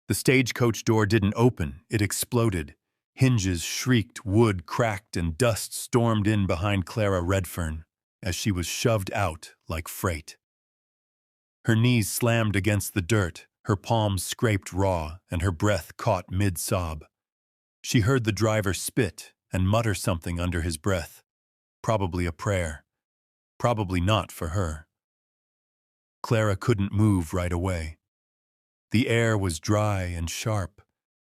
The stagecoach door didn't open, it exploded. Hinges shrieked, wood cracked, and dust stormed in behind Clara Redfern as she was shoved out like freight. Her knees slammed against the dirt, her palms scraped raw, and her breath caught mid-sob. She heard the driver spit and mutter something under his breath. Probably a prayer. Probably not for her. Clara couldn't move right away. The air was dry and sharp,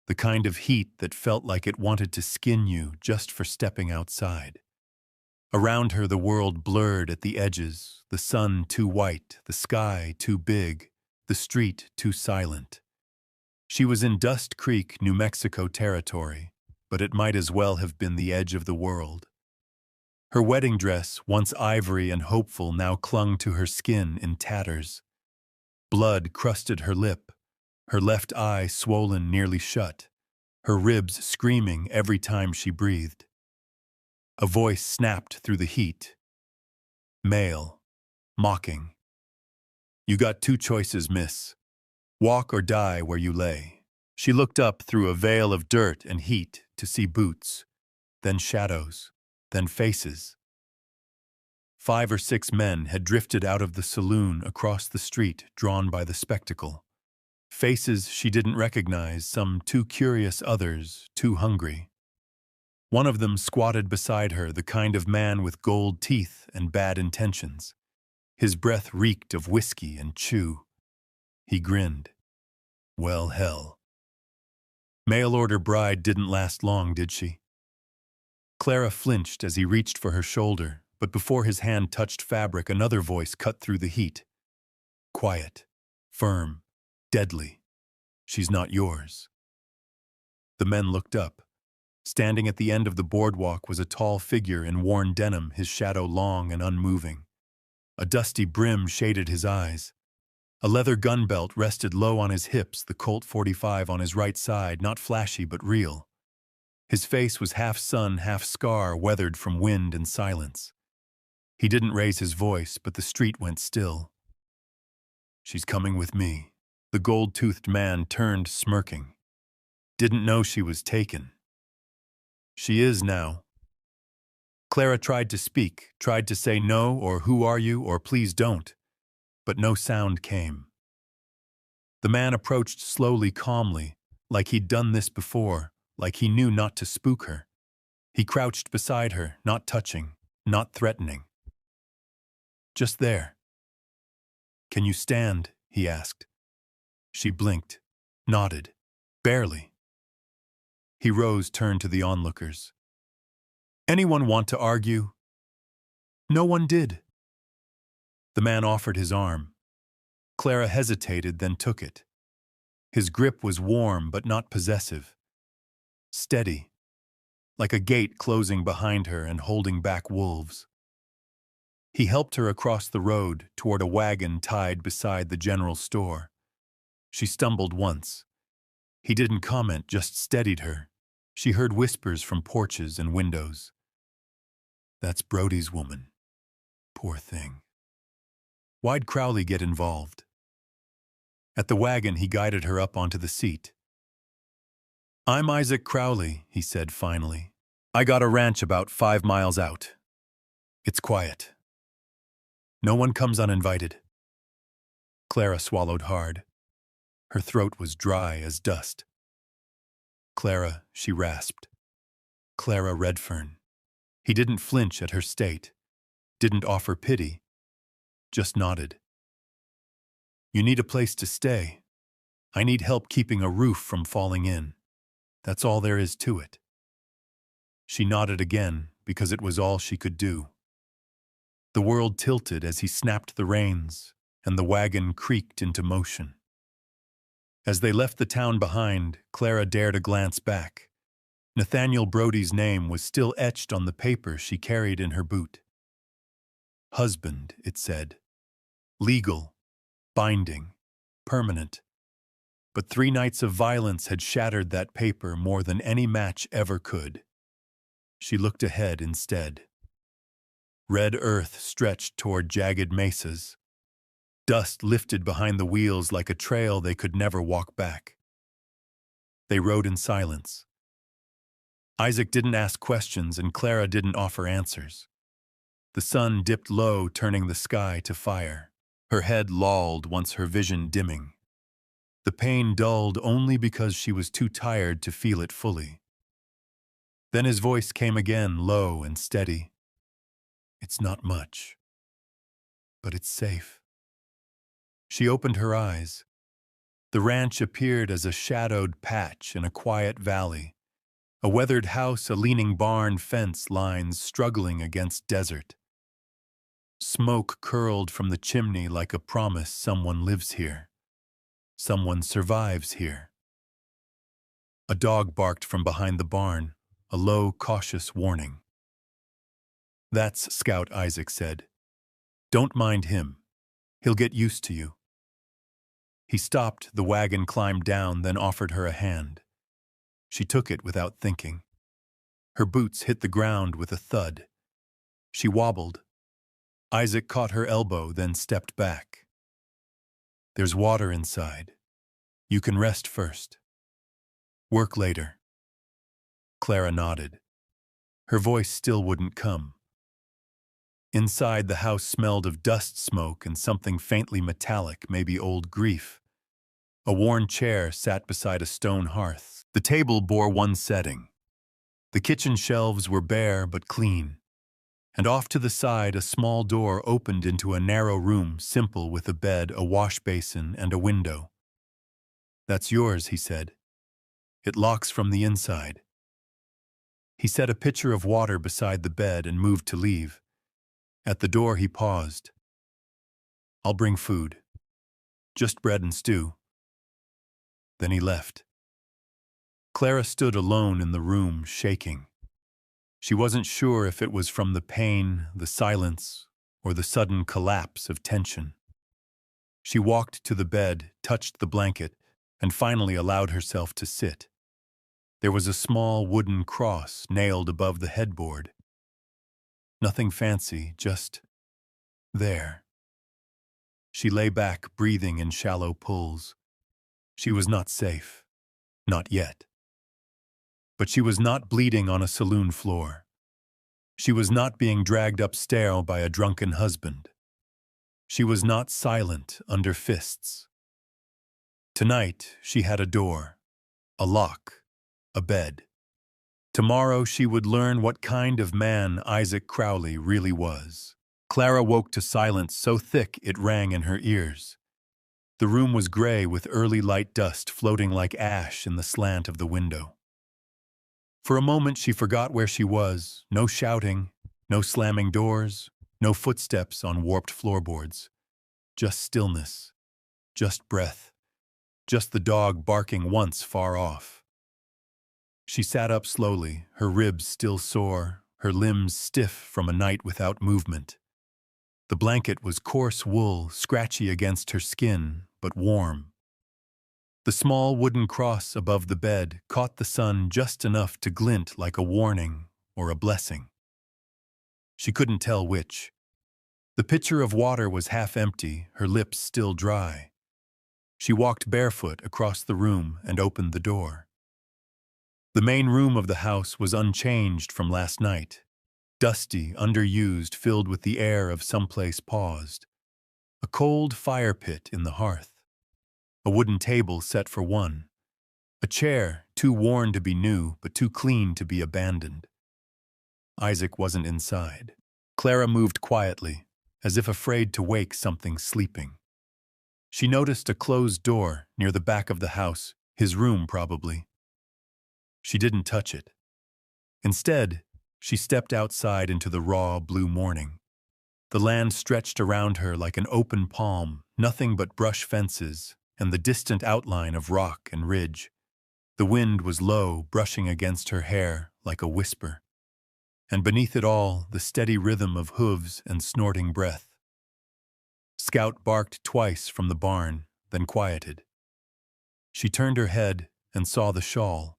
the kind of heat that felt like it wanted to skin you just for stepping outside. Around her the world blurred at the edges, the sun too white, the sky too big, the street too silent. She was in Dust Creek, New Mexico territory, but it might as well have been the edge of the world. Her wedding dress, once ivory and hopeful, now clung to her skin in tatters. Blood crusted her lip, her left eye swollen nearly shut, her ribs screaming every time she breathed. A voice snapped through the heat. Male, mocking. "You got two choices, miss. Walk or die where you lay." She looked up through a veil of dirt and heat to see boots, then shadows, then faces. 5 or 6 men had drifted out of the saloon across the street, drawn by the spectacle. Faces she didn't recognize, some too curious, others too hungry. One of them squatted beside her, the kind of man with gold teeth and bad intentions. His breath reeked of whiskey and chew. He grinned. Well, hell. Mail-order bride didn't last long, did she? Clara flinched as he reached for her shoulder, but before his hand touched fabric, another voice cut through the heat. Quiet, firm, deadly. She's not yours. The men looked up. Standing at the end of the boardwalk was a tall figure in worn denim, his shadow long and unmoving. A dusty brim shaded his eyes. A leather gun belt rested low on his hips, the Colt 45 on his right side, not flashy but real. His face was half sun, half scar, weathered from wind and silence. He didn't raise his voice, but the street went still. She's coming with me. The gold-toothed man turned, smirking. Didn't know she was taken. She is now. Clara tried to speak, tried to say no, or who are you, or please don't, but no sound came. The man approached slowly, calmly, like he'd done this before, like he knew not to spook her. He crouched beside her, not touching, not threatening. Just there. Can you stand? He asked. She blinked, nodded, barely. He rose, turned to the onlookers. Anyone want to argue? No one did. The man offered his arm. Clara hesitated, then took it. His grip was warm but not possessive. Steady, like a gate closing behind her and holding back wolves. He helped her across the road toward a wagon tied beside the general store. She stumbled once. He didn't comment, just steadied her. She heard whispers from porches and windows. That's Brody's woman. Poor thing. Why'd Crowley get involved? At the wagon, he guided her up onto the seat. I'm Isaac Crowley, he said finally. I got a ranch about 5 miles out. It's quiet. No one comes uninvited. Clara swallowed hard. Her throat was dry as dust. Clara, she rasped. Clara Redfern. He didn't flinch at her state, didn't offer pity, just nodded. You need a place to stay. I need help keeping a roof from falling in. That's all there is to it. She nodded again because it was all she could do. The world tilted as he snapped the reins, and the wagon creaked into motion. As they left the town behind, Clara dared a glance back. Nathaniel Brody's name was still etched on the paper she carried in her boot. Husband, it said. Legal, binding, permanent. But 3 nights of violence had shattered that paper more than any match ever could. She looked ahead instead. Red earth stretched toward jagged mesas. Dust lifted behind the wheels like a trail they could never walk back. They rode in silence. Isaac didn't ask questions and Clara didn't offer answers. The sun dipped low, turning the sky to fire. Her head lolled once her vision dimming. The pain dulled only because she was too tired to feel it fully. Then his voice came again, low and steady. "It's not much, but it's safe." She opened her eyes. The ranch appeared as a shadowed patch in a quiet valley. A weathered house, a leaning barn, fence lines struggling against desert. Smoke curled from the chimney like a promise someone lives here. Someone survives here. A dog barked from behind the barn, a low, cautious warning. "That's Scout," Isaac said. "Don't mind him. He'll get used to you." He stopped, the wagon climbed down, then offered her a hand. She took it without thinking. Her boots hit the ground with a thud. She wobbled. Isaac caught her elbow, then stepped back. "There's water inside. You can rest first. Work later." Clara nodded. Her voice still wouldn't come. Inside, the house smelled of dust smoke and something faintly metallic, maybe old grief. A worn chair sat beside a stone hearth. The table bore one setting. The kitchen shelves were bare but clean. And off to the side, a small door opened into a narrow room, simple, with a bed, a wash basin, and a window. "That's yours," he said. "It locks from the inside." He set a pitcher of water beside the bed and moved to leave. At the door, he paused. "I'll bring food. Just bread and stew." Then he left. Clara stood alone in the room, shaking. She wasn't sure if it was from the pain, the silence, or the sudden collapse of tension. She walked to the bed, touched the blanket, and finally allowed herself to sit. There was a small wooden cross nailed above the headboard. Nothing fancy, just there. She lay back, breathing in shallow pulls. She was not safe. Not yet. But she was not bleeding on a saloon floor. She was not being dragged upstairs by a drunken husband. She was not silent under fists. Tonight, she had a door, a lock, a bed. Tomorrow she would learn what kind of man Isaac Crowley really was. Clara woke to silence so thick it rang in her ears. The room was gray with early light dust floating like ash in the slant of the window. For a moment she forgot where she was. No shouting, no slamming doors, no footsteps on warped floorboards. Just stillness, just breath, just the dog barking once far off. She sat up slowly, her ribs still sore, her limbs stiff from a night without movement. The blanket was coarse wool, scratchy against her skin, but warm. The small wooden cross above the bed caught the sun just enough to glint like a warning or a blessing. She couldn't tell which. The pitcher of water was half empty, her lips still dry. She walked barefoot across the room and opened the door. The main room of the house was unchanged from last night. Dusty, underused, filled with the air of someplace paused. A cold fire pit in the hearth. A wooden table set for one. A chair, too worn to be new, but too clean to be abandoned. Isaac wasn't inside. Clara moved quietly, as if afraid to wake something sleeping. She noticed a closed door near the back of the house, his room probably. She didn't touch it. Instead, she stepped outside into the raw blue morning. The land stretched around her like an open palm, nothing but brush fences and the distant outline of rock and ridge. The wind was low, brushing against her hair like a whisper. And beneath it all, the steady rhythm of hooves and snorting breath. Scout barked twice from the barn, then quieted. She turned her head and saw the shawl.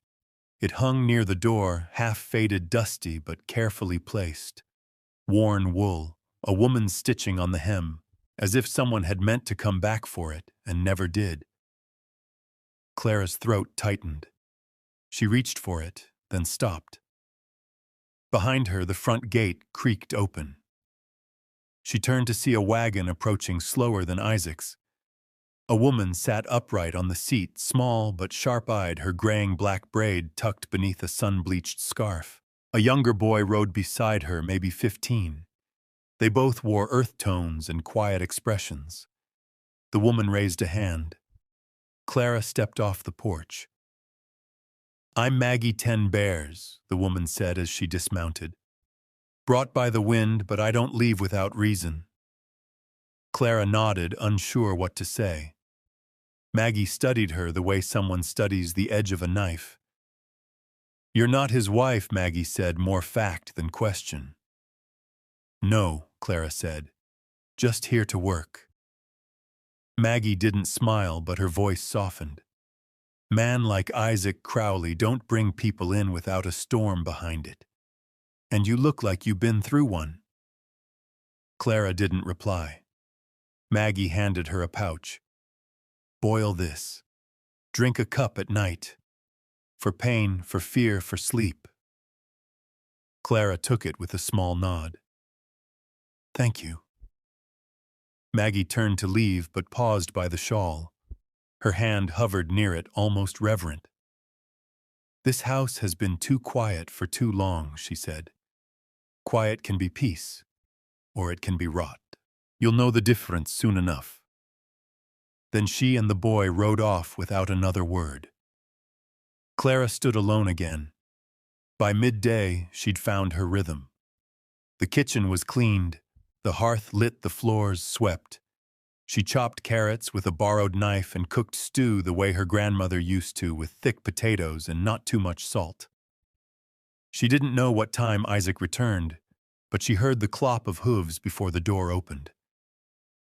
It hung near the door, half-faded, dusty, but carefully placed. Worn wool, a woman's stitching on the hem, as if someone had meant to come back for it and never did. Clara's throat tightened. She reached for it, then stopped. Behind her, the front gate creaked open. She turned to see a wagon approaching slower than Isaac's. A woman sat upright on the seat, small but sharp-eyed, her graying black braid tucked beneath a sun-bleached scarf. A younger boy rode beside her, maybe 15. They both wore earth tones and quiet expressions. The woman raised a hand. Clara stepped off the porch. "I'm Maggie 10 Bears," the woman said as she dismounted. "Brought by the wind, but I don't leave without reason." Clara nodded, unsure what to say. Maggie studied her the way someone studies the edge of a knife. "You're not his wife," Maggie said, more fact than question. "No," Clara said. "Just here to work." Maggie didn't smile, but her voice softened. "Man like Isaac Crowley don't bring people in without a storm behind it. And you look like you've been through one." Clara didn't reply. Maggie handed her a pouch. "Boil this. Drink a cup at night. For pain, for fear, for sleep." Clara took it with a small nod. "Thank you." Maggie turned to leave, but paused by the shawl. Her hand hovered near it, almost reverent. "This house has been too quiet for too long," she said. "Quiet can be peace, or it can be rot. You'll know the difference soon enough." Then she and the boy rode off without another word. Clara stood alone again. By midday, she'd found her rhythm. The kitchen was cleaned, the hearth lit, the floors swept. She chopped carrots with a borrowed knife and cooked stew the way her grandmother used to, with thick potatoes and not too much salt. She didn't know what time Isaac returned, but she heard the clop of hooves before the door opened.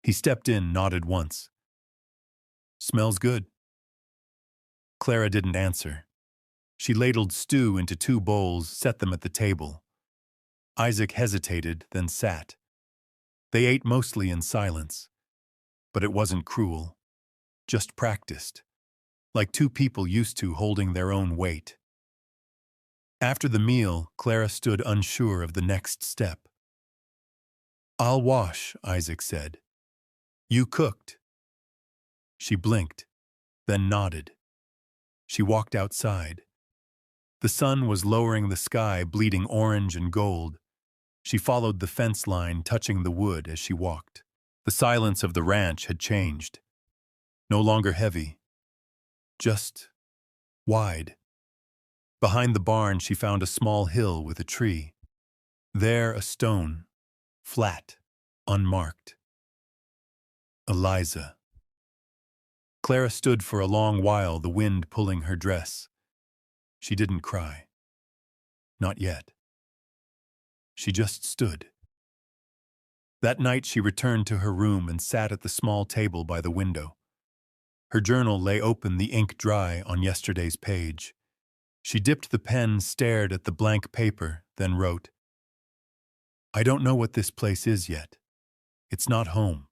He stepped in, nodded once. "Smells good." Clara didn't answer. She ladled stew into 2 bowls, set them at the table. Isaac hesitated, then sat. They ate mostly in silence. But it wasn't cruel, just practiced, like 2 people used to, holding their own weight. After the meal, Clara stood unsure of the next step. "I'll wash," Isaac said. "You cooked." She blinked, then nodded. She walked outside. The sun was lowering the sky, bleeding orange and gold. She followed the fence line, touching the wood as she walked. The silence of the ranch had changed. No longer heavy, just wide. Behind the barn, she found a small hill with a tree. There, a stone, flat, unmarked. Eliza. Clara stood for a long while, the wind pulling her dress. She didn't cry. Not yet. She just stood. That night she returned to her room and sat at the small table by the window. Her journal lay open, the ink dry on yesterday's page. She dipped the pen, stared at the blank paper, then wrote, "I don't know what this place is yet. It's not home.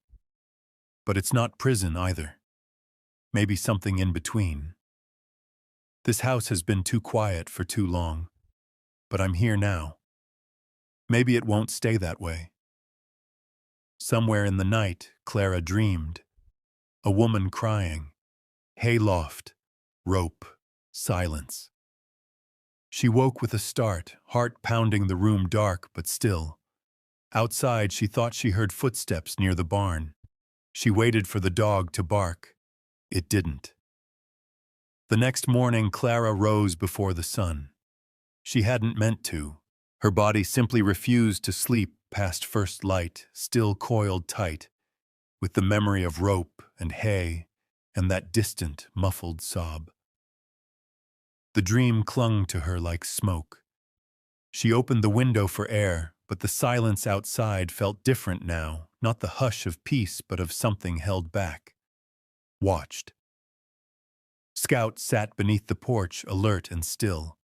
But it's not prison either. Maybe something in between. This house has been too quiet for too long. But I'm here now. Maybe it won't stay that way." Somewhere in the night, Clara dreamed. A woman crying. Hayloft. Rope. Silence. She woke with a start, heart pounding, the room dark but still. Outside, she thought she heard footsteps near the barn. She waited for the dog to bark. It didn't. The next morning, Clara rose before the sun. She hadn't meant to. Her body simply refused to sleep past first light, still coiled tight, with the memory of rope and hay and that distant, muffled sob. The dream clung to her like smoke. She opened the window for air, but the silence outside felt different now, not the hush of peace, but of something held back. Watched. Scout sat beneath the porch, alert and still.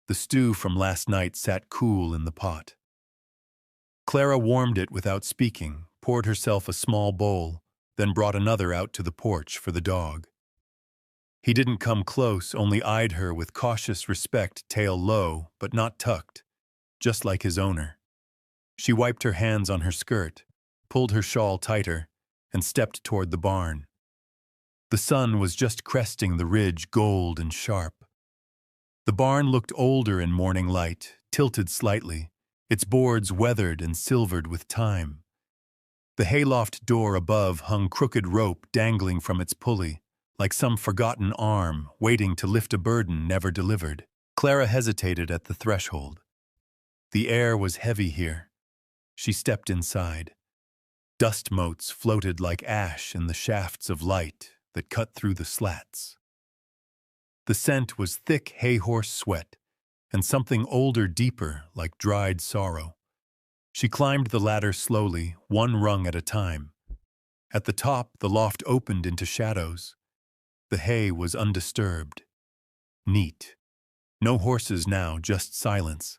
The stew from last night sat cool in the pot. Clara warmed it without speaking, poured herself a small bowl, then brought another out to the porch for the dog. He didn't come close, only eyed her with cautious respect, tail low, but not tucked, just like his owner. She wiped her hands on her skirt, pulled her shawl tighter, and stepped toward the barn. The sun was just cresting the ridge, gold and sharp. The barn looked older in morning light, tilted slightly, its boards weathered and silvered with time. The hayloft door above hung crooked rope dangling from its pulley, like some forgotten arm waiting to lift a burden never delivered. Clara hesitated at the threshold. The air was heavy here. She stepped inside. Dust motes floated like ash in the shafts of light that cut through the slats. The scent was thick hay-horse sweat, and something older, deeper, like dried sorrow. She climbed the ladder slowly, one rung at a time. At the top, the loft opened into shadows. The hay was undisturbed. Neat. No horses now, just silence.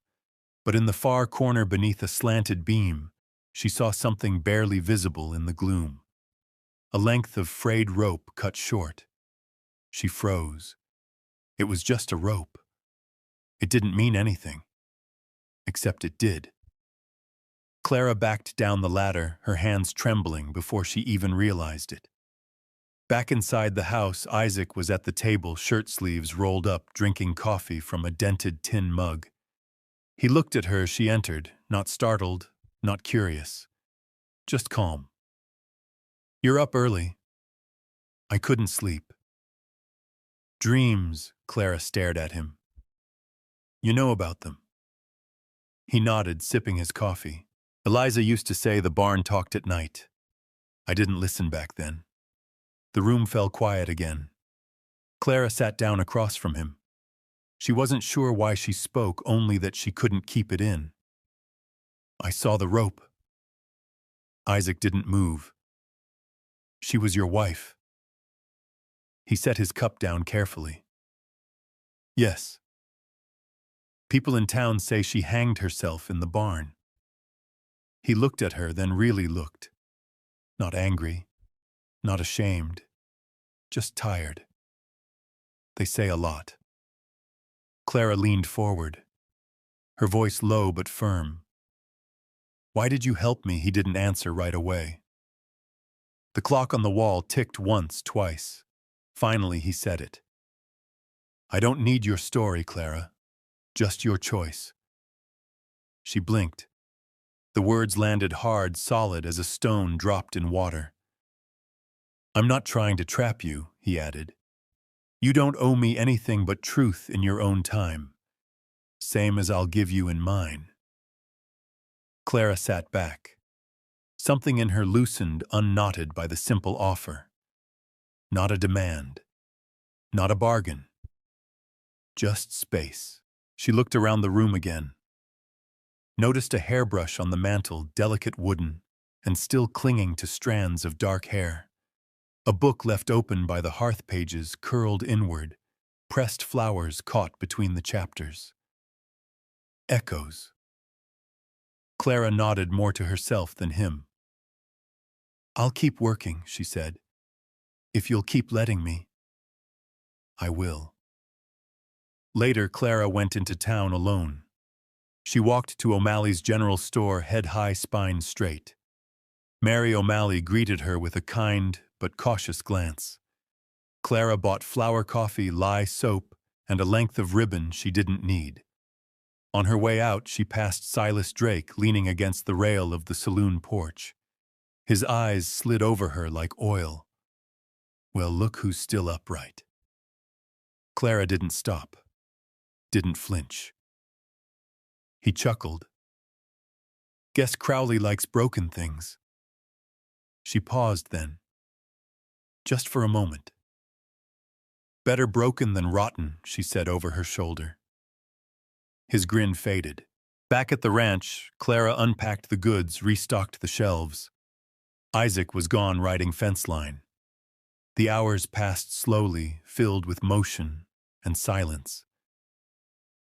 But in the far corner beneath a slanted beam, she saw something barely visible in the gloom. A length of frayed rope cut short. She froze. It was just a rope. It didn't mean anything. Except it did. Clara backed down the ladder, her hands trembling before she even realized it. Back inside the house, Isaac was at the table, shirt sleeves rolled up, drinking coffee from a dented tin mug. He looked at her as she entered, not startled, not curious, just calm. "You're up early." "I couldn't sleep." "Dreams," Clara stared at him. "You know about them." He nodded, sipping his coffee. "Eliza used to say the barn talked at night. I didn't listen back then." The room fell quiet again. Clara sat down across from him. She wasn't sure why she spoke, only that she couldn't keep it in. "I saw the rope." Isaac didn't move. "She was your wife." He set his cup down carefully. "Yes. People in town say she hanged herself in the barn." He looked at her, then really looked. Not angry, not ashamed, just tired. "They say a lot." Clara leaned forward, her voice low but firm. "Why did you help me?" He didn't answer right away. The clock on the wall ticked once, twice. Finally, he said it. "I don't need your story, Clara. Just your choice." She blinked. The words landed hard, solid as a stone dropped in water. "I'm not trying to trap you," he added. "You don't owe me anything but truth in your own time. Same as I'll give you in mine." Clara sat back. Something in her loosened, unknotted by the simple offer. Not a demand. Not a bargain. Just space. She looked around the room again. Noticed a hairbrush on the mantel, delicate wooden, and still clinging to strands of dark hair. A book left open by the hearth pages, curled inward, pressed flowers caught between the chapters. Echoes. Clara nodded more to herself than him. "I'll keep working," she said. "If you'll keep letting me." "I will." Later, Clara went into town alone. She walked to O'Malley's general store, head high, spine straight. Mary O'Malley greeted her with a kind but cautious glance. Clara bought flour coffee, lye soap, and a length of ribbon she didn't need. On her way out, she passed Silas Drake leaning against the rail of the saloon porch. His eyes slid over her like oil. Well, look who's still upright. Clara didn't stop, didn't flinch. He chuckled. "Guess Crowley likes broken things." She paused then, just for a moment. "Better broken than rotten," she said over her shoulder. His grin faded. Back at the ranch, Clara unpacked the goods, restocked the shelves. Isaac was gone riding fence line. The hours passed slowly, filled with motion and silence.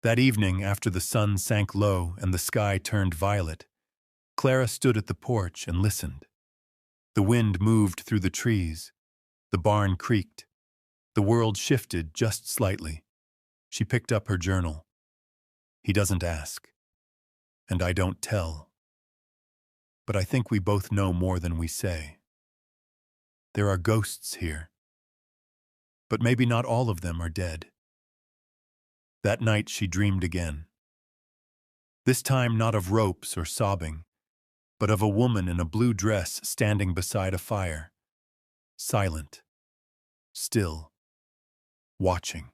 That evening, after the sun sank low and the sky turned violet, Clara stood at the porch and listened. The wind moved through the trees. The barn creaked. The world shifted just slightly. She picked up her journal. He doesn't ask. And I don't tell. But I think we both know more than we say. There are ghosts here. But maybe not all of them are dead. That night she dreamed again. This time not of ropes or sobbing, but of a woman in a blue dress standing beside a fire, silent, still, watching.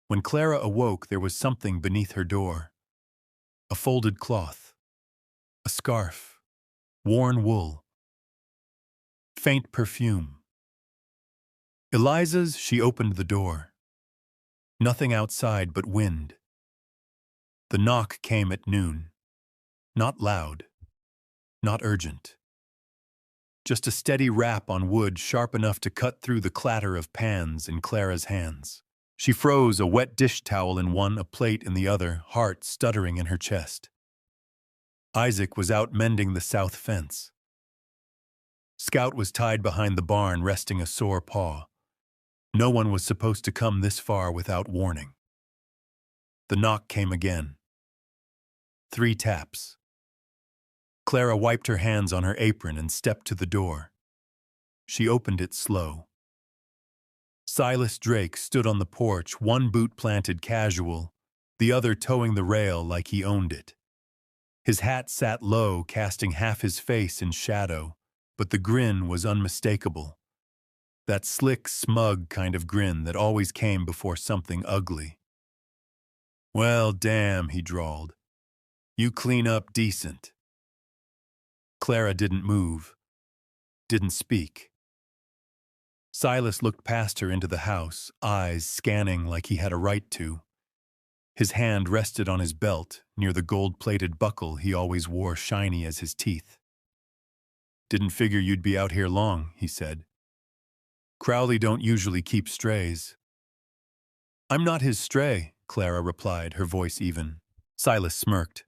When Clara awoke, there was something beneath her door. A folded cloth, a scarf, worn wool, faint perfume. Eliza's, she opened the door. Nothing outside but wind. The knock came at noon. Not loud, not urgent. Just a steady rap on wood sharp enough to cut through the clatter of pans in Clara's hands. She froze, a wet dish towel in one, a plate in the other, heart stuttering in her chest. Isaac was out mending the south fence. Scout was tied behind the barn, resting a sore paw. No one was supposed to come this far without warning. The knock came again. 3 taps. Clara wiped her hands on her apron and stepped to the door. She opened it slow. Silas Drake stood on the porch, one boot planted casual, the other towing the rail like he owned it. His hat sat low, casting half his face in shadow, but the grin was unmistakable. That slick, smug kind of grin that always came before something ugly. "Well, damn," he drawled. "You clean up decent." Clara didn't move, didn't speak. Silas looked past her into the house, eyes scanning like he had a right to. His hand rested on his belt, near the gold-plated buckle he always wore shiny as his teeth. "Didn't figure you'd be out here long," he said. "Crowley don't usually keep strays." "I'm not his stray," Clara replied, her voice even. Silas smirked.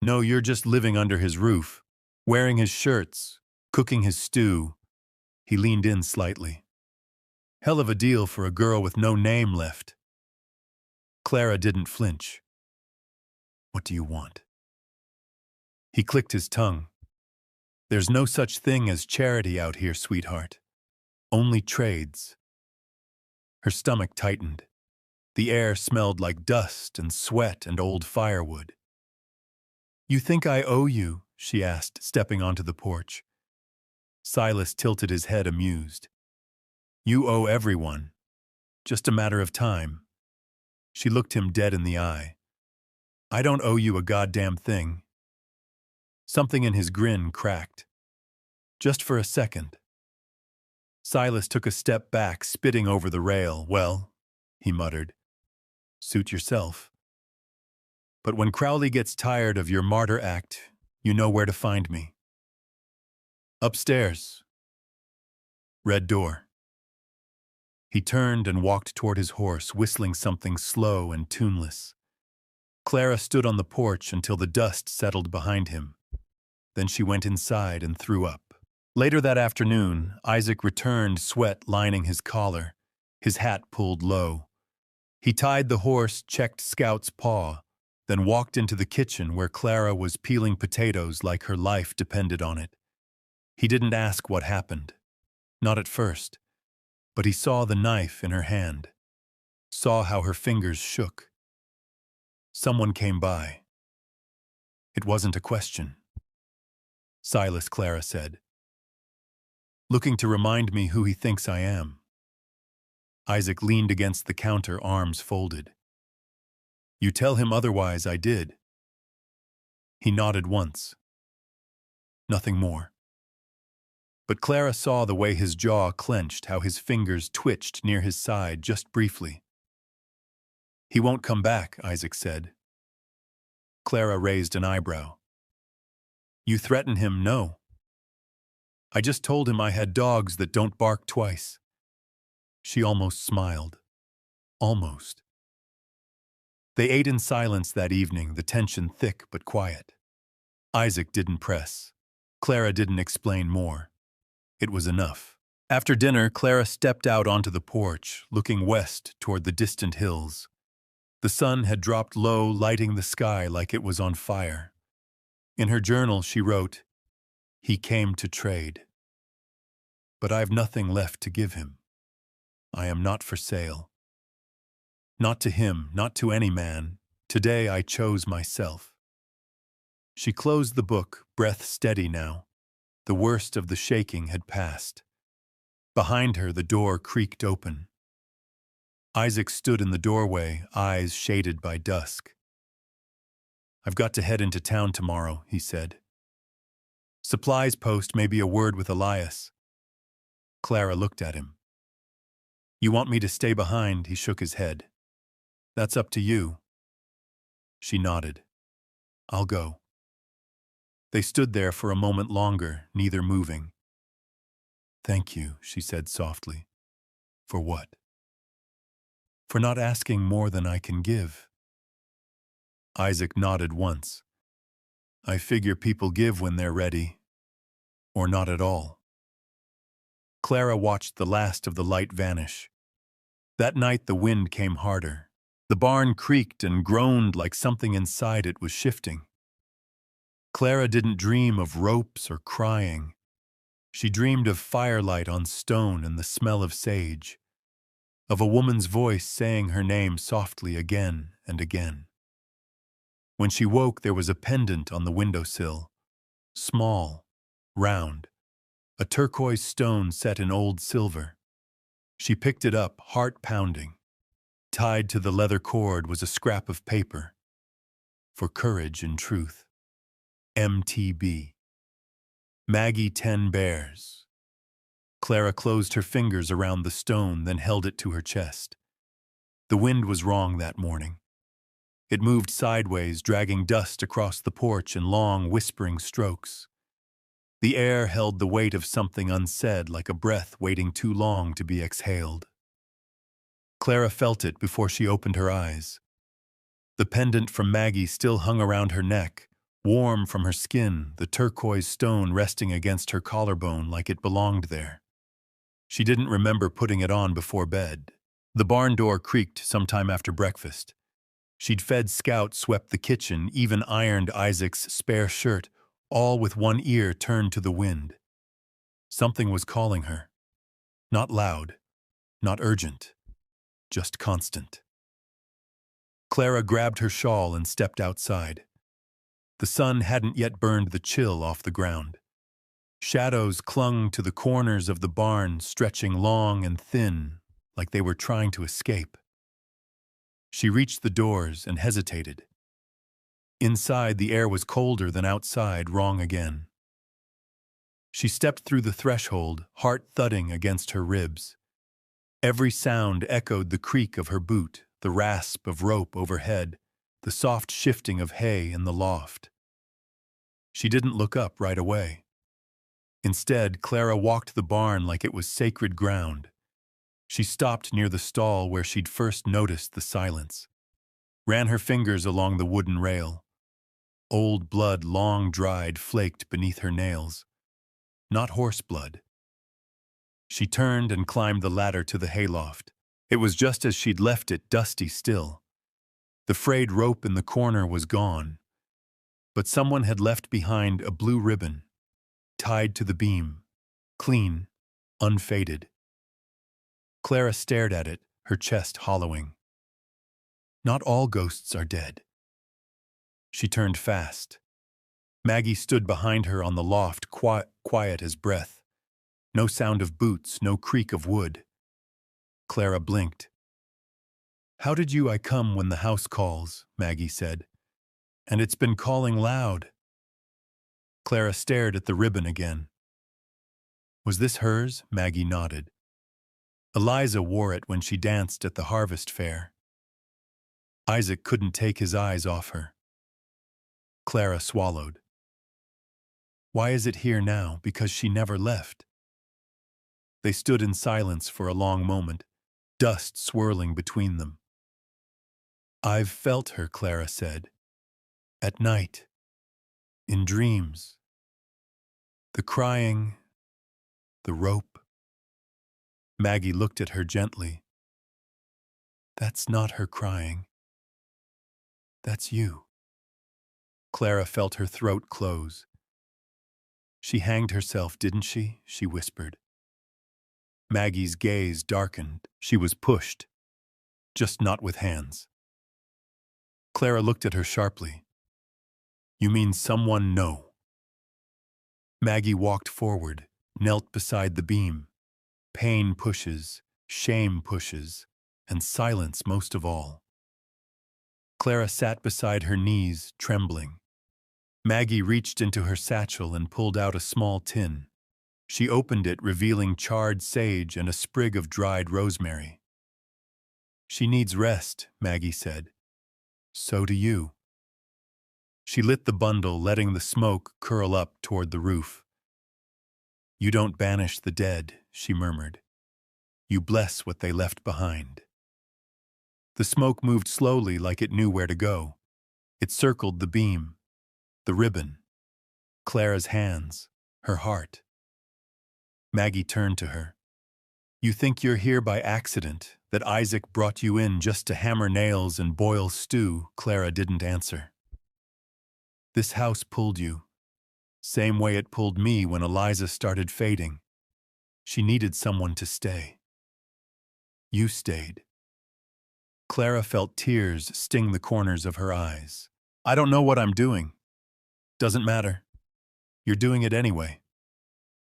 "No, you're just living under his roof, wearing his shirts, cooking his stew." He leaned in slightly. "Hell of a deal for a girl with no name left." Clara didn't flinch. "What do you want?" He clicked his tongue. "There's no such thing as charity out here, sweetheart. Only trades." Her stomach tightened. The air smelled like dust and sweat and old firewood. "You think I owe you?" she asked, stepping onto the porch. Silas tilted his head, amused. "You owe everyone. Just a matter of time." She looked him dead in the eye. "I don't owe you a goddamn thing." Something in his grin cracked. Just for a second. Silas took a step back, spitting over the rail. "Well," he muttered, "suit yourself. But when Crowley gets tired of your martyr act, you know where to find me." "Upstairs. Red door." He turned and walked toward his horse, whistling something slow and tuneless. Clara stood on the porch until the dust settled behind him. Then she went inside and threw up. Later that afternoon, Isaac returned, sweat lining his collar, his hat pulled low. He tied the horse, checked Scout's paw, then walked into the kitchen where Clara was peeling potatoes like her life depended on it. He didn't ask what happened. Not at first. But he saw the knife in her hand, saw how her fingers shook. Someone came by. It wasn't a question. "Silas," Clara said. "Looking to remind me who he thinks I am." Isaac leaned against the counter, arms folded. "You tell him otherwise, I did." He nodded once. Nothing more. But Clara saw the way his jaw clenched, how his fingers twitched near his side just briefly. "He won't come back," Isaac said. Clara raised an eyebrow. "You threaten him, no?" "I just told him I had dogs that don't bark twice." She almost smiled. Almost. They ate in silence that evening, the tension thick but quiet. Isaac didn't press. Clara didn't explain more. It was enough. After dinner, Clara stepped out onto the porch, looking west toward the distant hills. The sun had dropped low, lighting the sky like it was on fire. In her journal, she wrote, "He came to trade. But I've nothing left to give him. I am not for sale. Not to him, not to any man. Today I chose myself." She closed the book, breath steady now. The worst of the shaking had passed. Behind her, the door creaked open. Isaac stood in the doorway, eyes shaded by dusk. "I've got to head into town tomorrow," he said. "Supplies post may be a word with Elias." Clara looked at him. "You want me to stay behind?" He shook his head. "That's up to you." She nodded. "I'll go." They stood there for a moment longer, neither moving. "Thank you," she said softly. "For what?" "For not asking more than I can give." Isaac nodded once. "I figure people give when they're ready, or not at all." Clara watched the last of the light vanish. That night the wind came harder. The barn creaked and groaned like something inside it was shifting. Clara didn't dream of ropes or crying. She dreamed of firelight on stone and the smell of sage, of a woman's voice saying her name softly again and again. When she woke, there was a pendant on the windowsill, small, round, a turquoise stone set in old silver. She picked it up, heart pounding. Tied to the leather cord was a scrap of paper. "For courage and truth. MTB. Maggie 10 bears." Clara closed her fingers around the stone, then held it to her chest. The wind was wrong that morning. It moved sideways, dragging dust across the porch in long, whispering strokes. The air held the weight of something unsaid, like a breath waiting too long to be exhaled. Clara felt it before she opened her eyes. The pendant from Maggie still hung around her neck, warm from her skin, the turquoise stone resting against her collarbone like it belonged there. She didn't remember putting it on before bed. The barn door creaked sometime after breakfast. She'd fed Scout, swept the kitchen, even ironed Isaac's spare shirt, all with one ear turned to the wind. Something was calling her. Not loud, not urgent, just constant. Clara grabbed her shawl and stepped outside. The sun hadn't yet burned the chill off the ground. Shadows clung to the corners of the barn, stretching long and thin, like they were trying to escape. She reached the doors and hesitated. Inside, the air was colder than outside, wrong again. She stepped through the threshold, heart thudding against her ribs. Every sound echoed the creak of her boot, the rasp of rope overhead, the soft shifting of hay in the loft. She didn't look up right away. Instead, Clara walked the barn like it was sacred ground. She stopped near the stall where she'd first noticed the silence, ran her fingers along the wooden rail. Old blood, long dried, flaked beneath her nails. Not horse blood. She turned and climbed the ladder to the hayloft. It was just as she'd left it, dusty still. The frayed rope in the corner was gone, but someone had left behind a blue ribbon, tied to the beam, clean, unfaded. Clara stared at it, her chest hollowing. Not all ghosts are dead. She turned fast. Maggie stood behind her on the loft, quiet as breath. No sound of boots, no creak of wood. Clara blinked. "How did I come when the house calls?" Maggie said. "And it's been calling loud." Clara stared at the ribbon again. "Was this hers?" Maggie nodded. "Eliza wore it when she danced at the harvest fair." Isaac couldn't take his eyes off her. Clara swallowed. "Why is it here now? Because she never left." They stood in silence for a long moment, dust swirling between them. "I've felt her," Clara said. "At night. In dreams. The crying. The rope. Maggie looked at her gently. That's not her crying. That's you. Clara felt her throat close. She hanged herself, didn't she? She whispered. Maggie's gaze darkened. She was pushed, just not with hands. Clara looked at her sharply. You mean someone? No. Maggie walked forward, knelt beside the beam. Pain pushes, shame pushes, and silence most of all. Clara sat beside her knees, trembling. Maggie reached into her satchel and pulled out a small tin. She opened it, revealing charred sage and a sprig of dried rosemary. She needs rest, Maggie said. So do you. She lit the bundle, letting the smoke curl up toward the roof. You don't banish the dead, she murmured. You bless what they left behind. The smoke moved slowly, like it knew where to go. It circled the beam, the ribbon, Clara's hands, her heart. Maggie turned to her. You think you're here by accident, that Isaac brought you in just to hammer nails and boil stew? Clara didn't answer. This house pulled you, same way it pulled me when Eliza started fading. She needed someone to stay. You stayed. Clara felt tears sting the corners of her eyes. I don't know what I'm doing. Doesn't matter. You're doing it anyway.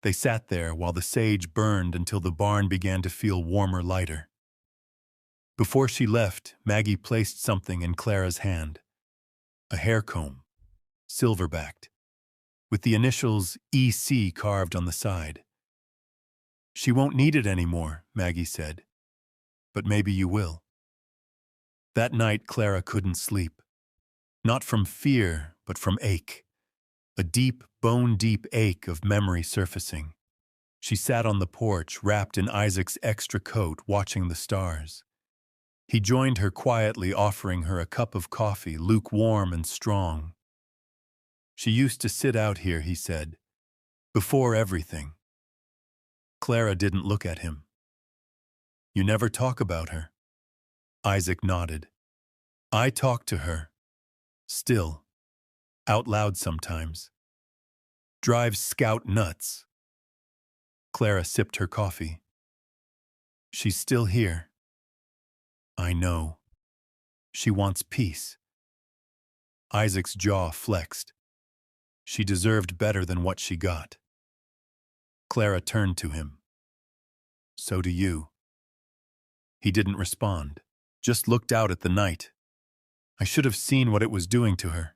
They sat there while the sage burned until the barn began to feel warmer, lighter. Before she left, Maggie placed something in Clara's hand. A hair comb, silver-backed, with the initials EC carved on the side. She won't need it anymore, Maggie said. But maybe you will. That night, Clara couldn't sleep. Not from fear, but from ache. A deep, bone-deep ache of memory surfacing. She sat on the porch, wrapped in Isaac's extra coat, watching the stars. He joined her quietly, offering her a cup of coffee, lukewarm and strong. She used to sit out here, he said, before everything. Clara didn't look at him. You never talk about her. Isaac nodded. I talk to her. Still. Out loud sometimes. Drives Scout nuts. Clara sipped her coffee. She's still here. I know. She wants peace. Isaac's jaw flexed. She deserved better than what she got. Clara turned to him. So do you. He didn't respond, just looked out at the night. I should have seen what it was doing to her.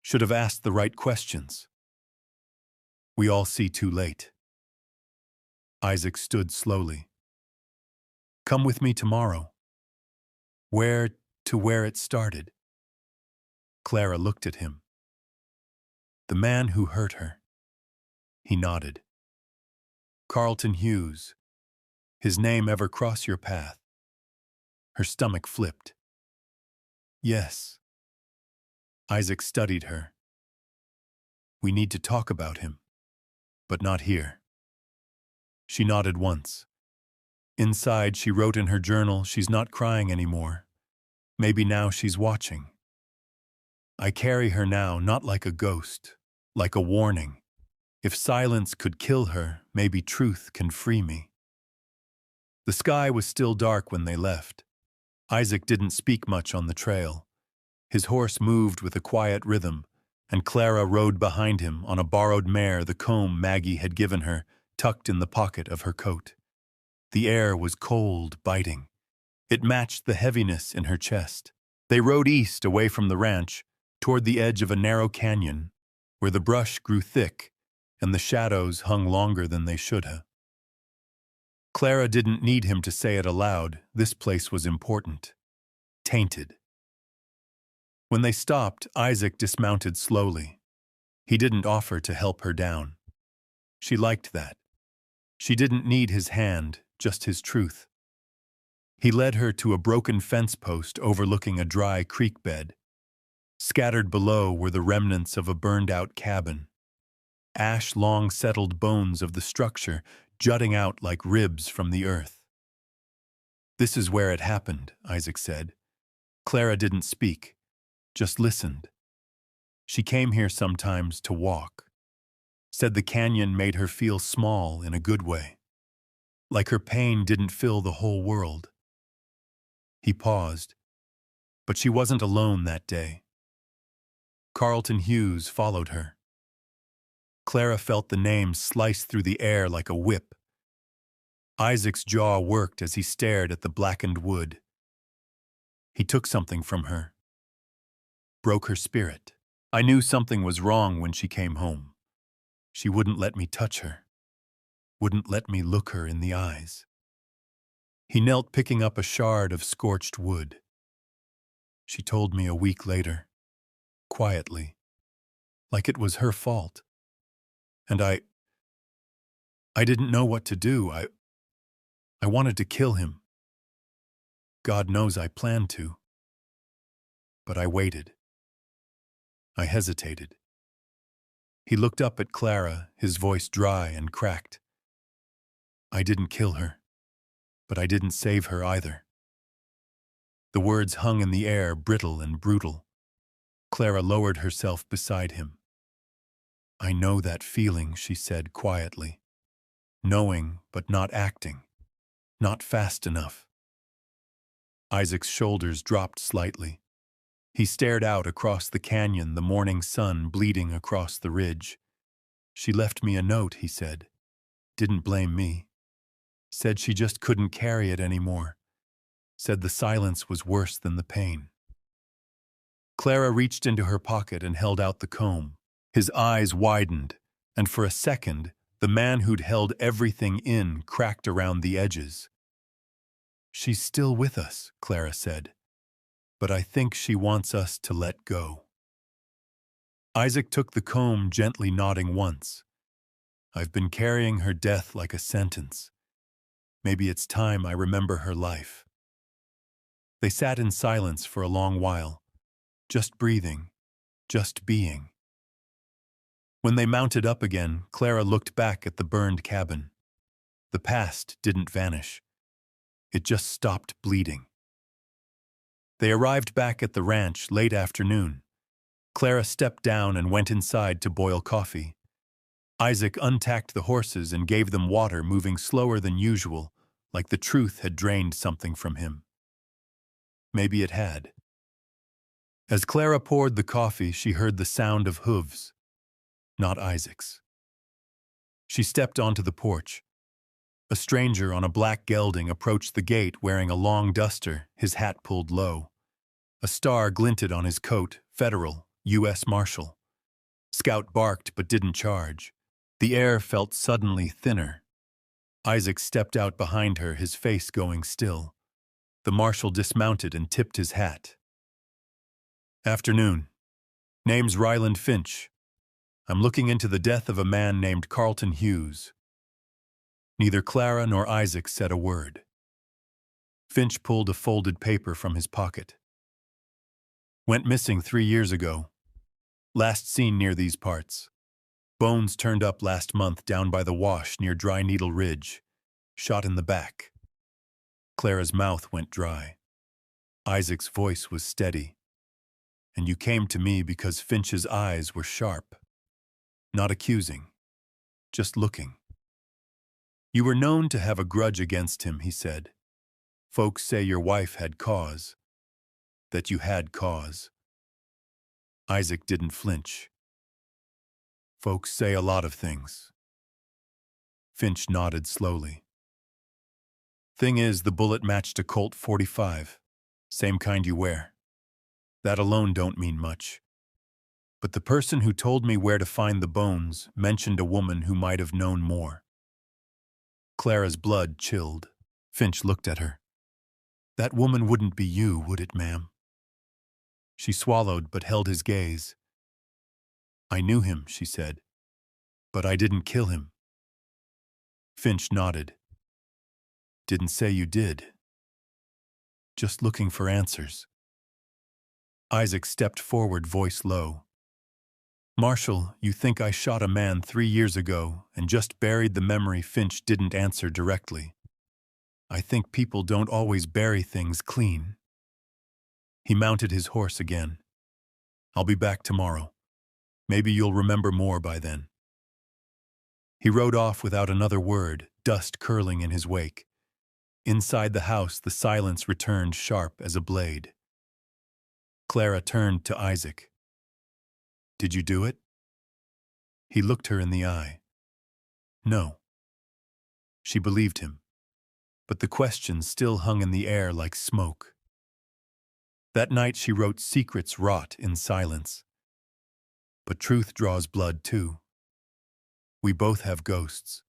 Should have asked the right questions. We all see too late. Isaac stood slowly. Come with me tomorrow. Where it started? Clara looked at him. The man who hurt her. He nodded. Carlton Hughes. His name ever cross your path? Her stomach flipped. Yes. Isaac studied her. We need to talk about him, but not here. She nodded once. Inside, she wrote in her journal she's not crying anymore. Maybe now she's watching. I carry her now not like a ghost, like a warning. If silence could kill her, maybe truth can free me. The sky was still dark when they left. Isaac didn't speak much on the trail. His horse moved with a quiet rhythm, and Clara rode behind him on a borrowed mare, the comb Maggie had given her, tucked in the pocket of her coat. The air was cold, biting. It matched the heaviness in her chest. They rode east, away from the ranch, toward the edge of a narrow canyon, where the brush grew thick and the shadows hung longer than they should have. Clara didn't need him to say it aloud. This place was important. Tainted. When they stopped, Isaac dismounted slowly. He didn't offer to help her down. She liked that. She didn't need his hand, just his truth. He led her to a broken fence post overlooking a dry creek bed. Scattered below were the remnants of a burned-out cabin. Ash long-settled bones of the structure, jutting out like ribs from the earth. "This is where it happened," Isaac said. Clara didn't speak, just listened. She came here sometimes to walk. Said the canyon made her feel small in a good way, like her pain didn't fill the whole world. He paused, but she wasn't alone that day. Carlton Hughes followed her. Clara felt the name slice through the air like a whip. Isaac's jaw worked as he stared at the blackened wood. He took something from her, broke her spirit. I knew something was wrong when she came home. She wouldn't let me touch her, wouldn't let me look her in the eyes. He knelt picking up a shard of scorched wood. She told me a week later, quietly, like it was her fault. And I didn't know what to do. I wanted to kill him. God knows I planned to. But I waited. I hesitated. He looked up at Clara, his voice dry and cracked. I didn't kill her, but I didn't save her either. The words hung in the air, brittle and brutal. Clara lowered herself beside him. I know that feeling, she said quietly. Knowing, but not acting. Not fast enough. Isaac's shoulders dropped slightly. He stared out across the canyon, the morning sun bleeding across the ridge. She left me a note, he said. Didn't blame me. Said she just couldn't carry it anymore. Said the silence was worse than the pain. Clara reached into her pocket and held out the comb. His eyes widened, and for a second, the man who'd held everything in cracked around the edges. She's still with us, Clara said, but I think she wants us to let go. Isaac took the comb, gently nodding once. I've been carrying her death like a sentence. Maybe it's time I remember her life. They sat in silence for a long while, just breathing, just being. When they mounted up again, Clara looked back at the burned cabin. The past didn't vanish. It just stopped bleeding. They arrived back at the ranch late afternoon. Clara stepped down and went inside to boil coffee. Isaac untacked the horses and gave them water, moving slower than usual, like the truth had drained something from him. Maybe it had. As Clara poured the coffee, she heard the sound of hooves, not Isaac's. She stepped onto the porch. A stranger on a black gelding approached the gate wearing a long duster, his hat pulled low. A star glinted on his coat, Federal, U.S. Marshal. Scout barked but didn't charge. The air felt suddenly thinner. Isaac stepped out behind her, his face going still. The marshal dismounted and tipped his hat. Afternoon. Name's Ryland Finch. I'm looking into the death of a man named Carlton Hughes. Neither Clara nor Isaac said a word. Finch pulled a folded paper from his pocket. Went missing 3 years ago. Last seen near these parts. Bones turned up last month down by the wash near Dry Needle Ridge. Shot in the back. Clara's mouth went dry. Isaac's voice was steady. And you came to me because Finch's eyes were sharp. Not accusing. Just looking. You were known to have a grudge against him, he said. Folks say your wife had cause. That you had cause. Isaac didn't flinch. Folks say a lot of things. Finch nodded slowly. Thing is, the bullet matched a Colt .45. Same kind you wear. That alone don't mean much. But the person who told me where to find the bones mentioned a woman who might have known more. Clara's blood chilled. Finch looked at her. That woman wouldn't be you, would it, ma'am? She swallowed but held his gaze. I knew him, she said, but I didn't kill him. Finch nodded. Didn't say you did. Just looking for answers. Isaac stepped forward, voice low. Marshall, you think I shot a man 3 years ago and just buried the memory. Finch didn't answer directly. I think people don't always bury things clean. He mounted his horse again. I'll be back tomorrow. Maybe you'll remember more by then. He rode off without another word, dust curling in his wake. Inside the house, the silence returned sharp as a blade. Clara turned to Isaac. Did you do it? He looked her in the eye. No. She believed him, but the question still hung in the air like smoke. That night she wrote secrets wrought in silence. But truth draws blood too. We both have ghosts,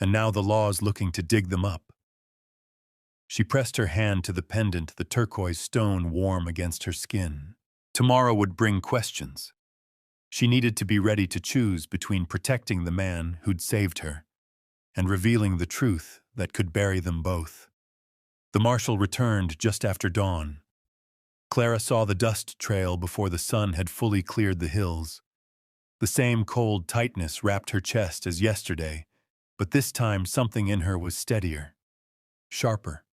and now the law's looking to dig them up. She pressed her hand to the pendant, the turquoise stone warm against her skin. Tomorrow would bring questions. She needed to be ready to choose between protecting the man who'd saved her and revealing the truth that could bury them both. The marshal returned just after dawn. Clara saw the dust trail before the sun had fully cleared the hills. The same cold tightness wrapped her chest as yesterday, but this time something in her was steadier, sharper.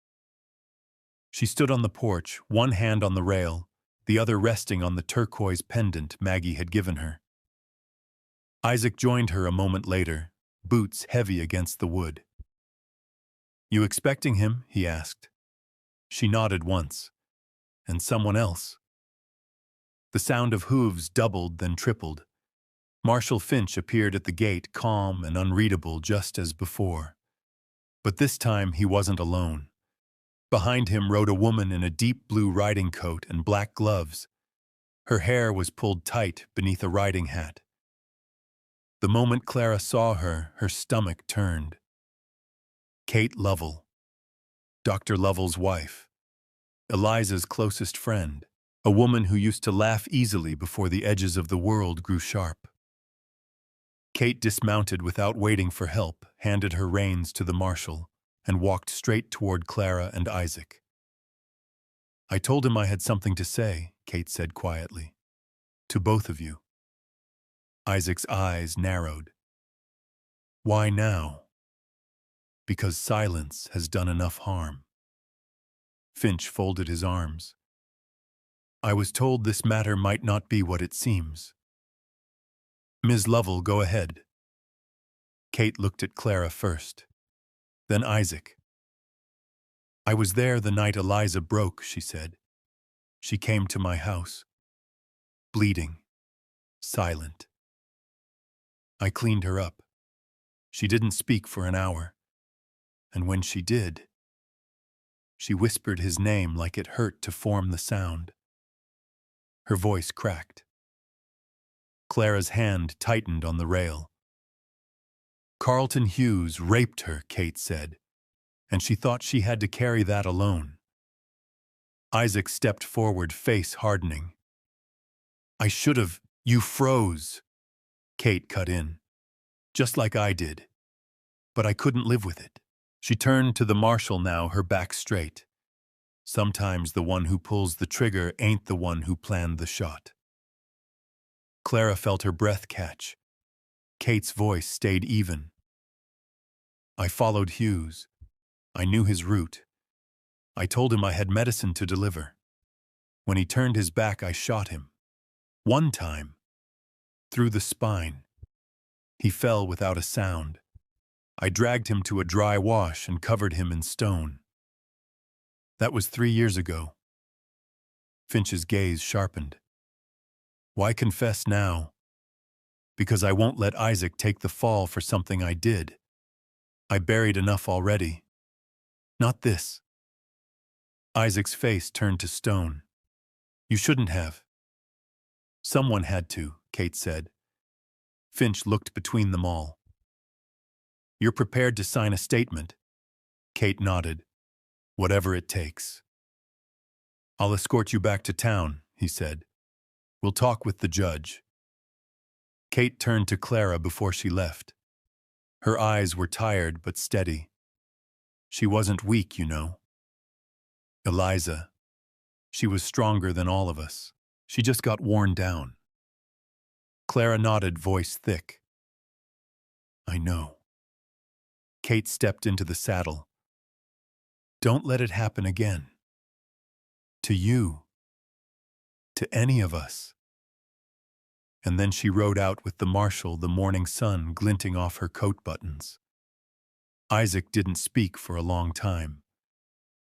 She stood on the porch, one hand on the rail, the other resting on the turquoise pendant Maggie had given her. Isaac joined her a moment later, boots heavy against the wood. You expecting him? He asked. She nodded once. And someone else. The sound of hooves doubled, then tripled. Marshal Finch appeared at the gate, calm and unreadable just as before. But this time he wasn't alone. Behind him rode a woman in a deep blue riding coat and black gloves. Her hair was pulled tight beneath a riding hat. The moment Clara saw her, her stomach turned. Kate Lovell, Dr. Lovell's wife. Eliza's closest friend, a woman who used to laugh easily before the edges of the world grew sharp. Kate dismounted without waiting for help, handed her reins to the marshal, and walked straight toward Clara and Isaac. I told him I had something to say, Kate said quietly. To both of you. Isaac's eyes narrowed. Why now? Because silence has done enough harm. Finch folded his arms. I was told this matter might not be what it seems. Ms. Lovell, go ahead. Kate looked at Clara first, then Isaac. I was there the night Eliza broke, she said. She came to my house, bleeding, silent. I cleaned her up. She didn't speak for an hour, and when she did, she whispered his name like it hurt to form the sound. Her voice cracked. Clara's hand tightened on the rail. Carlton Hughes raped her, Kate said, and she thought she had to carry that alone. Isaac stepped forward, face hardening. I should have. You froze, Kate cut in, just like I did. But I couldn't live with it. She turned to the marshal now, her back straight. Sometimes the one who pulls the trigger ain't the one who planned the shot. Clara felt her breath catch. Kate's voice stayed even. I followed Hughes. I knew his route. I told him I had medicine to deliver. When he turned his back, I shot him. One time. Through the spine. He fell without a sound. I dragged him to a dry wash and covered him in stone. That was 3 years ago. Finch's gaze sharpened. Why confess now? Because I won't let Isaac take the fall for something I did. I buried enough already. Not this. Isaac's face turned to stone. You shouldn't have. Someone had to, Kate said. Finch looked between them all. You're prepared to sign a statement? Kate nodded. Whatever it takes. I'll escort you back to town, he said. We'll talk with the judge. Kate turned to Clara before she left. Her eyes were tired but steady. She wasn't weak, you know. Eliza. She was stronger than all of us. She just got worn down. Clara nodded, voice thick. I know. Kate stepped into the saddle. Don't let it happen again. To you. To any of us. And then she rode out with the marshal, the morning sun glinting off her coat buttons. Isaac didn't speak for a long time.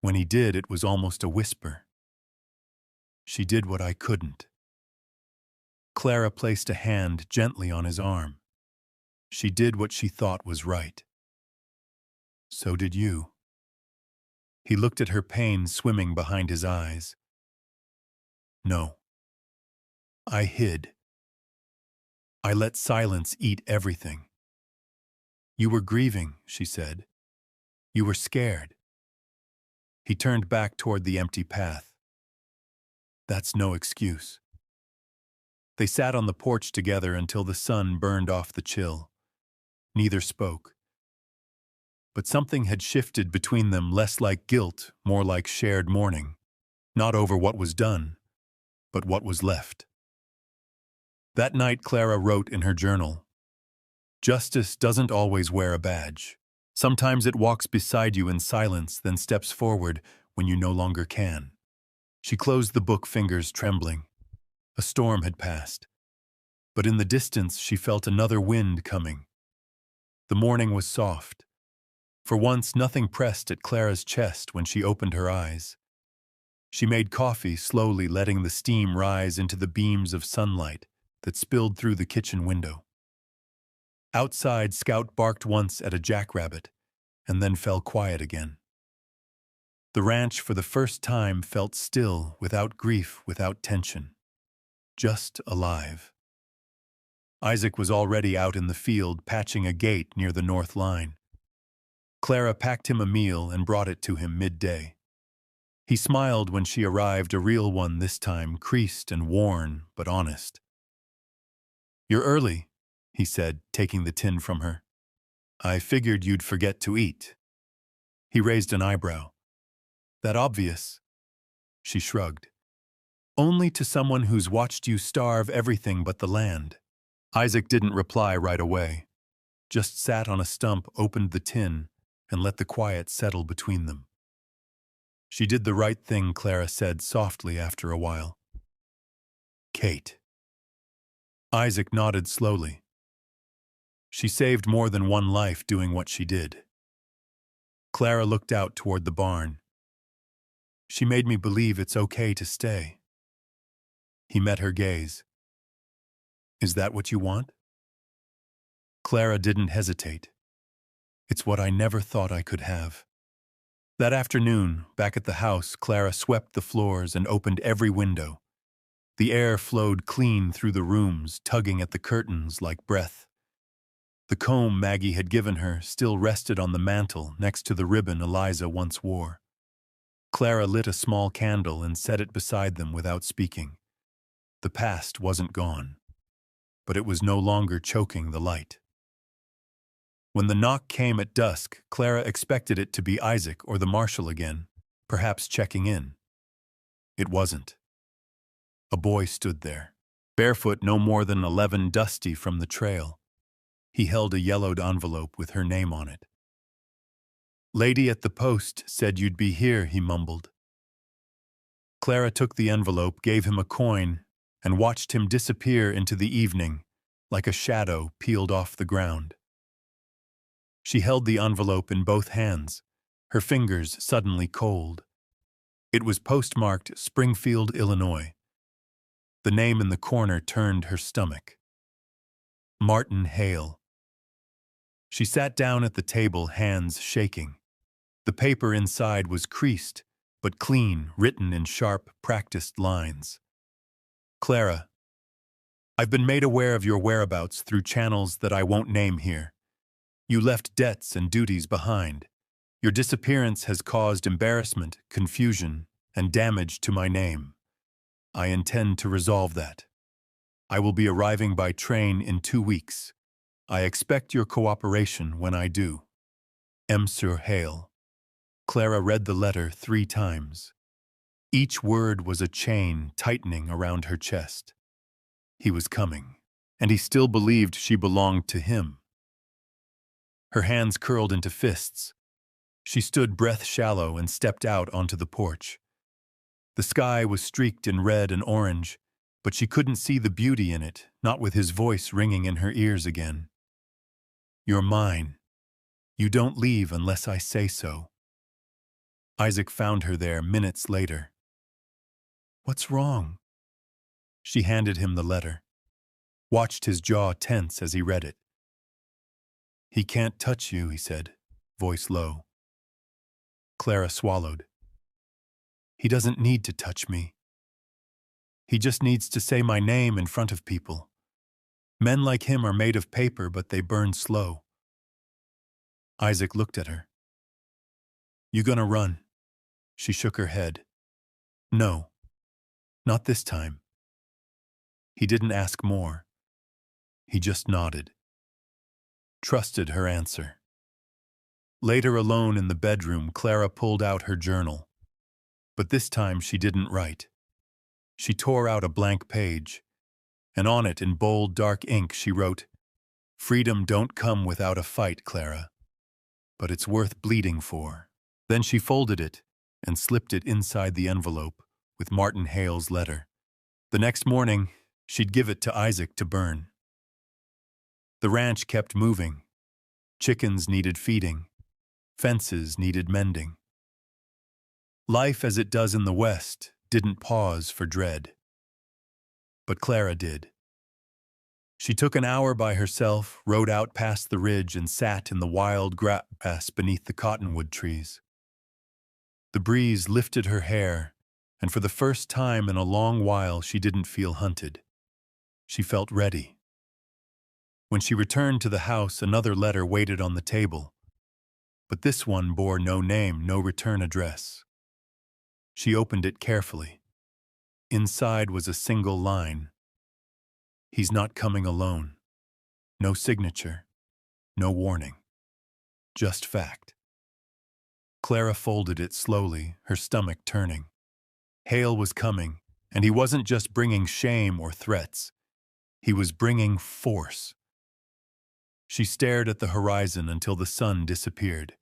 When he did, it was almost a whisper. She did what I couldn't. Clara placed a hand gently on his arm. She did what she thought was right. So did you. He looked at her, pain swimming behind his eyes. No. I hid. I let silence eat everything. You were grieving, she said. You were scared. He turned back toward the empty path. That's no excuse. They sat on the porch together until the sun burned off the chill. Neither spoke. But something had shifted between them, less like guilt, more like shared mourning. Not over what was done, but what was left. That night, Clara wrote in her journal, "Justice doesn't always wear a badge. Sometimes it walks beside you in silence, then steps forward when you no longer can." She closed the book, fingers trembling. A storm had passed. But in the distance, she felt another wind coming. The morning was soft. For once, nothing pressed at Clara's chest when she opened her eyes. She made coffee, slowly letting the steam rise into the beams of sunlight that spilled through the kitchen window. Outside, Scout barked once at a jackrabbit, and then fell quiet again. The ranch, for the first time, felt still, without grief, without tension. Just alive. Isaac was already out in the field, patching a gate near the north line. Clara packed him a meal and brought it to him midday. He smiled when she arrived, a real one this time, creased and worn, but honest. "You're early," he said, taking the tin from her. "I figured you'd forget to eat." He raised an eyebrow. "That obvious?" She shrugged. "Only to someone who's watched you starve everything but the land." Isaac didn't reply right away, just sat on a stump, opened the tin, and let the quiet settle between them. "She did the right thing," Clara said softly after a while. "Kate." Isaac nodded slowly. "She saved more than one life doing what she did." Clara looked out toward the barn. "She made me believe it's okay to stay." He met her gaze. "Is that what you want?" Clara didn't hesitate. "It's what I never thought I could have." That afternoon, back at the house, Clara swept the floors and opened every window. The air flowed clean through the rooms, tugging at the curtains like breath. The comb Maggie had given her still rested on the mantel next to the ribbon Eliza once wore. Clara lit a small candle and set it beside them without speaking. The past wasn't gone, but it was no longer choking the light. When the knock came at dusk, Clara expected it to be Isaac or the marshal again, perhaps checking in. It wasn't. A boy stood there, barefoot, no more than 11, dusty from the trail. He held a yellowed envelope with her name on it. "Lady at the post said you'd be here," he mumbled. Clara took the envelope, gave him a coin, and watched him disappear into the evening, like a shadow peeled off the ground. She held the envelope in both hands, her fingers suddenly cold. It was postmarked Springfield, Illinois. The name in the corner turned her stomach. Martin Hale. She sat down at the table, hands shaking. The paper inside was creased, but clean, written in sharp, practiced lines. "Clara, I've been made aware of your whereabouts through channels that I won't name here. You left debts and duties behind. Your disappearance has caused embarrassment, confusion, and damage to my name. I intend to resolve that. I will be arriving by train in 2 weeks. I expect your cooperation when I do. M. Sir Hale." Clara read the letter 3 times. Each word was a chain tightening around her chest. He was coming, and he still believed she belonged to him. Her hands curled into fists. She stood breath shallow and stepped out onto the porch. The sky was streaked in red and orange, but she couldn't see the beauty in it, not with his voice ringing in her ears again. "You're mine. You don't leave unless I say so." Isaac found her there minutes later. "What's wrong?" She handed him the letter, watched his jaw tense as he read it. "He can't touch you," he said, voice low. Clara swallowed. "He doesn't need to touch me. He just needs to say my name in front of people. Men like him are made of paper, but they burn slow." Isaac looked at her. "You gonna run?" She shook her head. "No, not this time." He didn't ask more. He just nodded. Trusted her answer. Later, alone in the bedroom, Clara pulled out her journal. But this time she didn't write. She tore out a blank page, and on it, in bold, dark ink, she wrote, "Freedom don't come without a fight, Clara, but it's worth bleeding for." Then she folded it and slipped it inside the envelope with Martin Hale's letter. The next morning, she'd give it to Isaac to burn. The ranch kept moving. Chickens needed feeding. Fences needed mending. Life, as it does in the West, didn't pause for dread. But Clara did. She took an hour by herself, rode out past the ridge, and sat in the wild grass beneath the cottonwood trees. The breeze lifted her hair, and for the first time in a long while she didn't feel hunted. She felt ready. When she returned to the house, another letter waited on the table, but this one bore no name, no return address. She opened it carefully. Inside was a single line. "He's not coming alone." No signature, no warning. Just fact. Clara folded it slowly, her stomach turning. Hale was coming, and he wasn't just bringing shame or threats. He was bringing force. She stared at the horizon until the sun disappeared.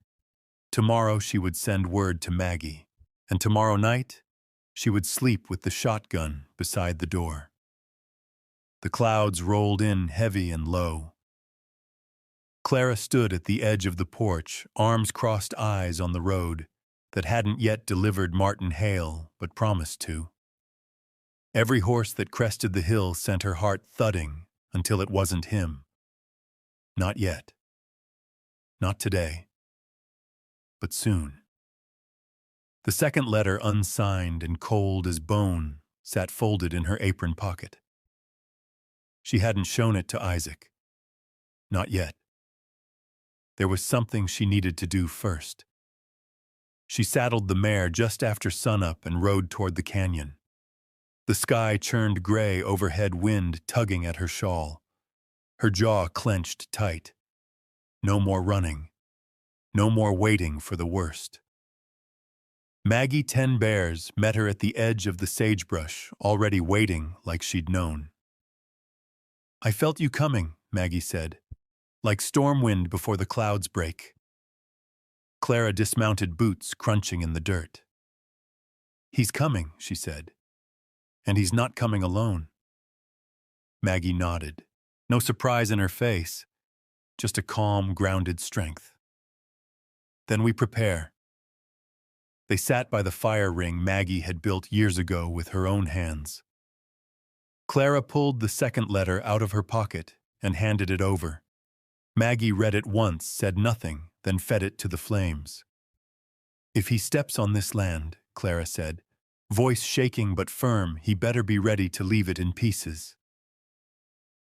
Tomorrow she would send word to Maggie, and tomorrow night she would sleep with the shotgun beside the door. The clouds rolled in heavy and low. Clara stood at the edge of the porch, arms crossed, eyes on the road that hadn't yet delivered Martin Hale, but promised to. Every horse that crested the hill sent her heart thudding until it wasn't him. Not yet. Not today. But soon. The second letter, unsigned and cold as bone, sat folded in her apron pocket. She hadn't shown it to Isaac. Not yet. There was something she needed to do first. She saddled the mare just after sunup and rode toward the canyon. The sky churned gray, overhead wind tugging at her shawl. Her jaw clenched tight. No more running. No more waiting for the worst. Maggie 10 Bears met her at the edge of the sagebrush, already waiting like she'd known. "I felt you coming," Maggie said, "like storm wind before the clouds break." Clara dismounted, boots crunching in the dirt. "He's coming," she said, "and he's not coming alone." Maggie nodded. No surprise in her face, just a calm, grounded strength. "Then we prepare." They sat by the fire ring Maggie had built years ago with her own hands. Clara pulled the second letter out of her pocket and handed it over. Maggie read it once, said nothing, then fed it to the flames. "If he steps on this land," Clara said, voice shaking but firm, "he better be ready to leave it in pieces."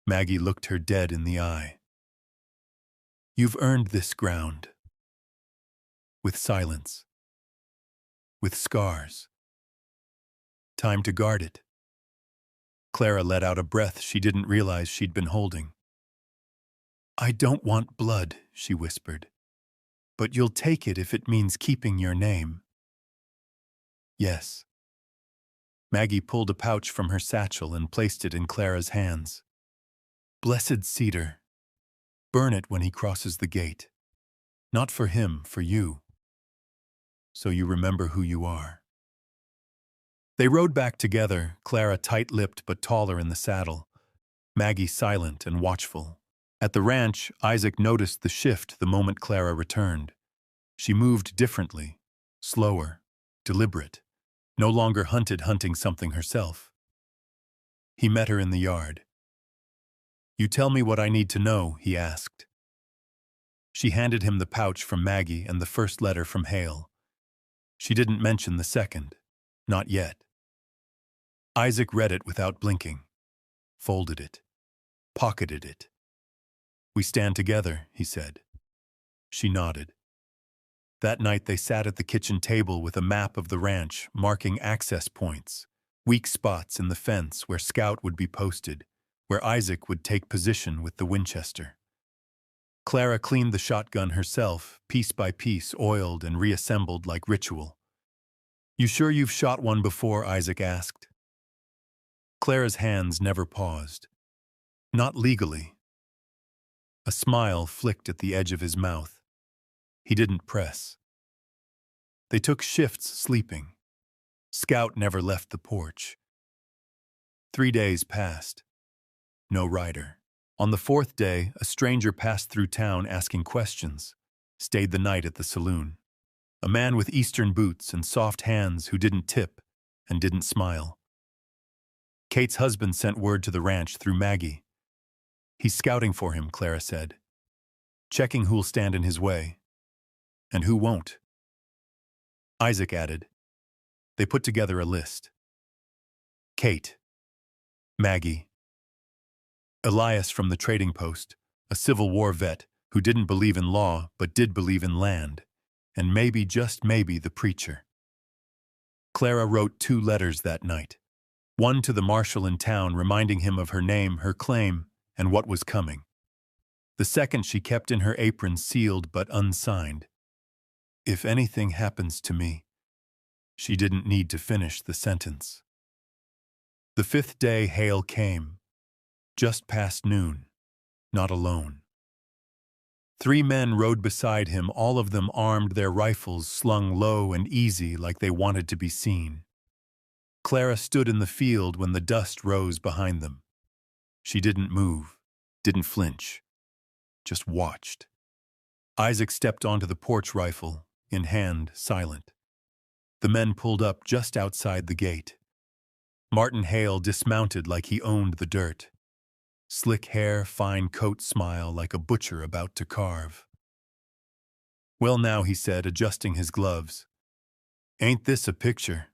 Maggie looked her dead in the eye. "You've earned this ground." With silence. With scars. Time to guard it. Clara let out a breath she didn't realize she'd been holding. "I don't want blood," she whispered, "but you'll take it if it means keeping your name." "Yes." Maggie pulled a pouch from her satchel and placed it in Clara's hands. Blessed cedar, burn it when he crosses the gate. Not for him, for you. So you remember who you are. They rode back together, Clara tight-lipped but taller in the saddle, Maggie silent and watchful. At the ranch, Isaac noticed the shift the moment Clara returned. She moved differently, slower, deliberate, no longer hunting something herself. He met her in the yard. "You tell me what I need to know," he asked. She handed him the pouch from Maggie and the first letter from Hale. She didn't mention the second. Not yet. Isaac read it without blinking, folded it, pocketed it. "We stand together," he said. She nodded. That night they sat at the kitchen table with a map of the ranch, marking access points, weak spots in the fence where Scout would be posted, where Isaac would take position with the Winchester. Clara cleaned the shotgun herself, piece by piece, oiled and reassembled like ritual. "You sure you've shot one before?" Isaac asked. Clara's hands never paused. "Not legally." A smile flicked at the edge of his mouth. He didn't press. They took shifts sleeping. Scout never left the porch. 3 days passed. No rider. On the 4th day, a stranger passed through town asking questions, stayed the night at the saloon. A man with Eastern boots and soft hands who didn't tip and didn't smile. Kate's husband sent word to the ranch through Maggie. "He's scouting for him," Clara said. "Checking who'll stand in his way. And who won't." Isaac added. They put together a list. Kate. Maggie. Elias from the trading post, a Civil War vet who didn't believe in law but did believe in land. And maybe, just maybe, the preacher. Clara wrote 2 letters that night. One to the marshal in town reminding him of her name, her claim, and what was coming. The second she kept in her apron, sealed but unsigned. "If anything happens to me." She didn't need to finish the sentence. The 5th day Hale came. Just past noon. Not alone. 3 men rode beside him, all of them armed, their rifles slung low and easy like they wanted to be seen. Clara stood in the field when the dust rose behind them. She didn't move, didn't flinch, just watched. Isaac stepped onto the porch, rifle in hand, silent. The men pulled up just outside the gate. Martin Hale dismounted like he owned the dirt. Slick hair, fine coat, smile like a butcher about to carve. "Well now," he said, adjusting his gloves. "Ain't this a picture?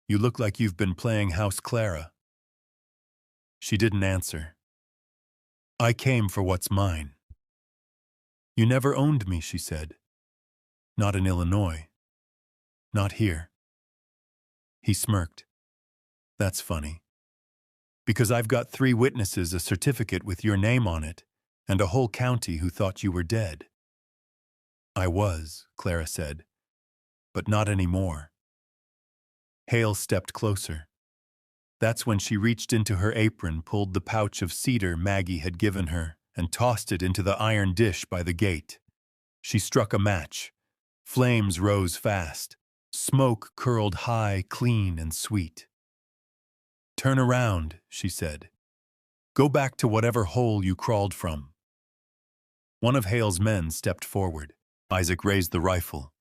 You look like you've been playing House Clara." She didn't answer. "I came for what's mine." "You never owned me," she said. "Not in Illinois. Not here." He smirked. "That's funny. Because I've got 3 witnesses, a certificate with your name on it, and a whole county who thought you were dead." "I was," Clara said, "but not anymore." Hale stepped closer. That's when she reached into her apron, pulled the pouch of cedar Maggie had given her, and tossed it into the iron dish by the gate. She struck a match. Flames rose fast. Smoke curled high, clean and sweet. "Turn around," she said. "Go back to whatever hole you crawled from." One of Hale's men stepped forward. Isaac raised the rifle.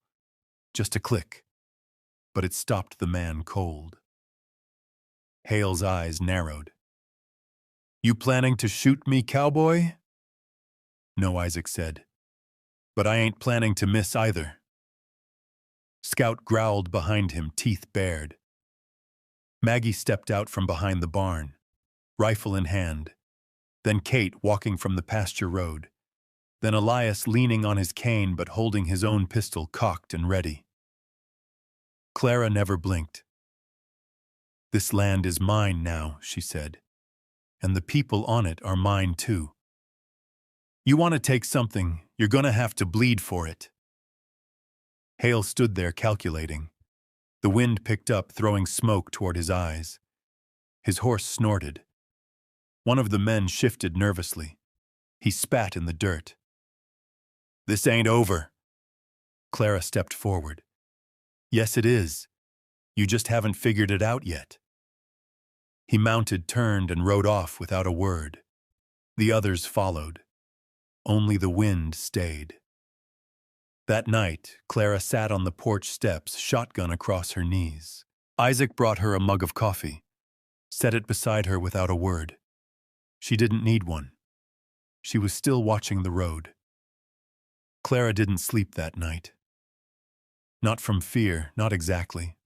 Just a click, but it stopped the man cold. Hale's eyes narrowed. "You planning to shoot me, cowboy?" "No," Isaac said. "But I ain't planning to miss either." Scout growled behind him, teeth bared. Maggie stepped out from behind the barn, rifle in hand. Then Kate walking from the pasture road. Then Elias leaning on his cane but holding his own pistol cocked and ready. Clara never blinked. "This land is mine now," she said, "and the people on it are mine too. You want to take something, you're gonna have to bleed for it." Hale stood there calculating. The wind picked up, throwing smoke toward his eyes. His horse snorted. One of the men shifted nervously. He spat in the dirt. "This ain't over." Clara stepped forward. "Yes, it is. You just haven't figured it out yet." He mounted, turned, and rode off without a word. The others followed. Only the wind stayed. That night, Clara sat on the porch steps, shotgun across her knees. Isaac brought her a mug of coffee, set it beside her without a word. She didn't need one. She was still watching the road. Clara didn't sleep that night. Not from fear, not exactly.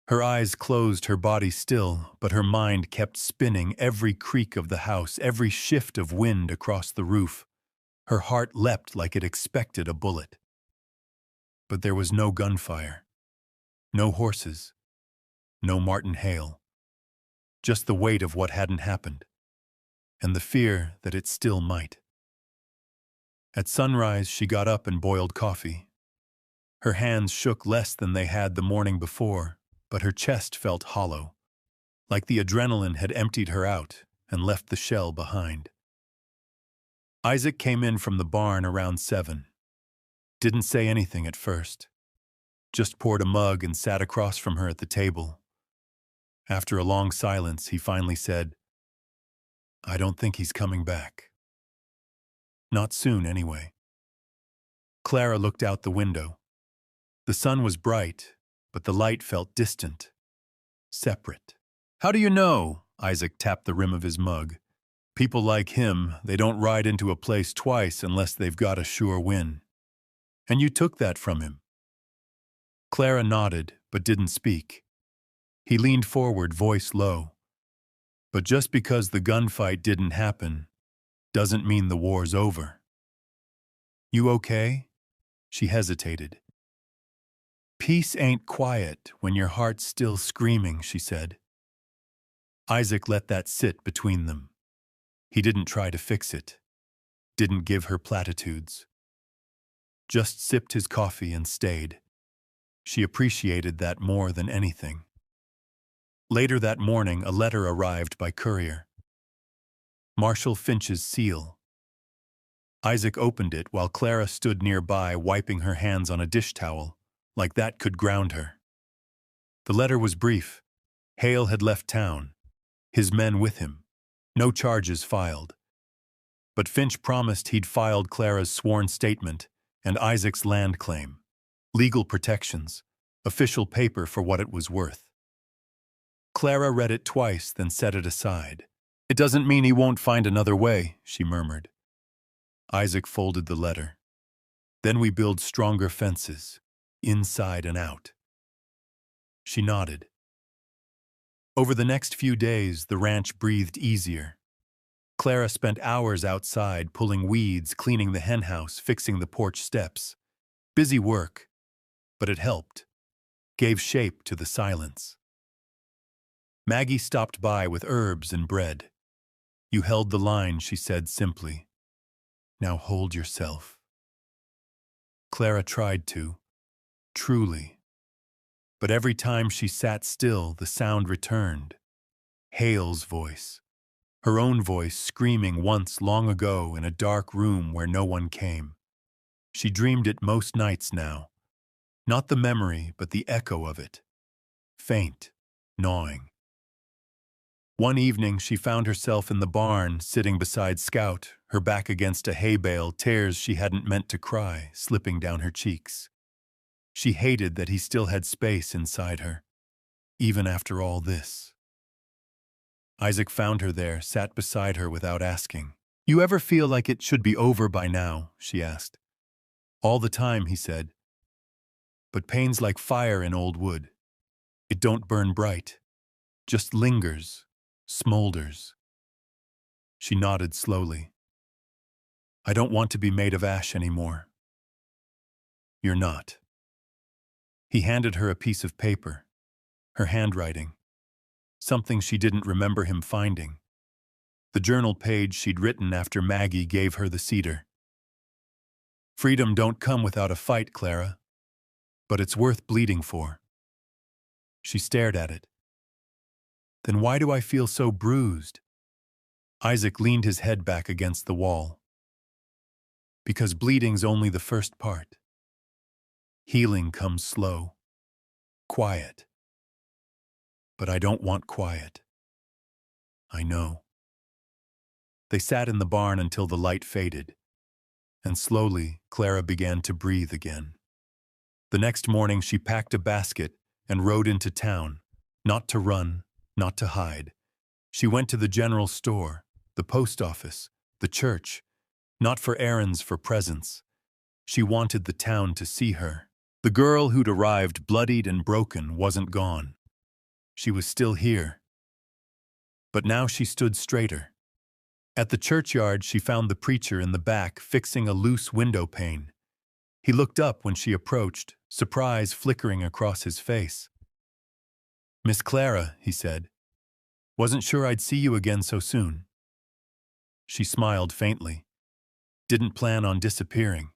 Her eyes closed, her body still, but her mind kept spinning every creak of the house, every shift of wind across the roof. Her heart leapt like it expected a bullet. But there was no gunfire, no horses, no Martin Hale. Just the weight of what hadn't happened, and the fear that it still might. At sunrise, she got up and boiled coffee. Her hands shook less than they had the morning before, but her chest felt hollow, like the adrenaline had emptied her out and left the shell behind. Isaac came in from the barn around 7. Didn't say anything at first. Just poured a mug and sat across from her at the table. After a long silence, he finally said, "I don't think he's coming back. Not soon, anyway." Clara looked out the window. The sun was bright, but the light felt distant, separate. "How do you know?" Isaac tapped the rim of his mug. "People like him, they don't ride into a place twice unless they've got a sure win. And you took that from him." Clara nodded, but didn't speak. He leaned forward, voice low. "But just because the gunfight didn't happen, doesn't mean the war's over." "You okay?" She hesitated. "Peace ain't quiet when your heart's still screaming," she said. Isaac let that sit between them. He didn't try to fix it, didn't give her platitudes. Just sipped his coffee and stayed. She appreciated that more than anything. Later that morning, a letter arrived by courier. Marshal Finch's seal. Isaac opened it while Clara stood nearby, wiping her hands on a dish towel, like that could ground her. The letter was brief. Hale had left town, his men with him, no charges filed. But Finch promised he'd filed Clara's sworn statement and Isaac's land claim, legal protections, official paper for what it was worth. Clara read it twice, then set it aside. "It doesn't mean he won't find another way," she murmured. Isaac folded the letter. "Then we build stronger fences, inside and out." She nodded. Over the next few days, the ranch breathed easier. Clara spent hours outside, pulling weeds, cleaning the henhouse, fixing the porch steps. Busy work, but it helped, gave shape to the silence. Maggie stopped by with herbs and bread. "You held the line," she said simply. "Now hold yourself." Clara tried to, truly. But every time she sat still, the sound returned. Hale's voice. Her own voice screaming once long ago in a dark room where no one came. She dreamed it most nights now. Not the memory, but the echo of it. Faint, gnawing. One evening, she found herself in the barn, sitting beside Scout, her back against a hay bale, tears she hadn't meant to cry, slipping down her cheeks. She hated that he still had space inside her, even after all this. Isaac found her there, sat beside her without asking. "You ever feel like it should be over by now?" she asked. "All the time," he said. "But pain's like fire in old wood. It don't burn bright, just lingers, smolders." She nodded slowly. "I don't want to be made of ash anymore." "You're not." He handed her a piece of paper, her handwriting, something she didn't remember him finding. The journal page she'd written after Maggie gave her the cedar. "Freedom don't come without a fight, Clara, but it's worth bleeding for." She stared at it. "Then why do I feel so bruised?" Isaac leaned his head back against the wall. Because bleeding's only the first part. Healing comes slow, quiet. But I don't want quiet. I know. They sat in the barn until the light faded, and slowly Clara began to breathe again. The next morning she packed a basket and rode into town, not to run, not to hide. She went to the general store, the post office, the church, not for errands, for presents. She wanted the town to see her. The girl who'd arrived bloodied and broken wasn't gone. She was still here. But now she stood straighter. At the churchyard, she found the preacher in the back fixing a loose window pane. He looked up when she approached, surprise flickering across his face. "Miss Clara," he said. "Wasn't sure I'd see you again so soon." She smiled faintly. "Didn't plan on disappearing."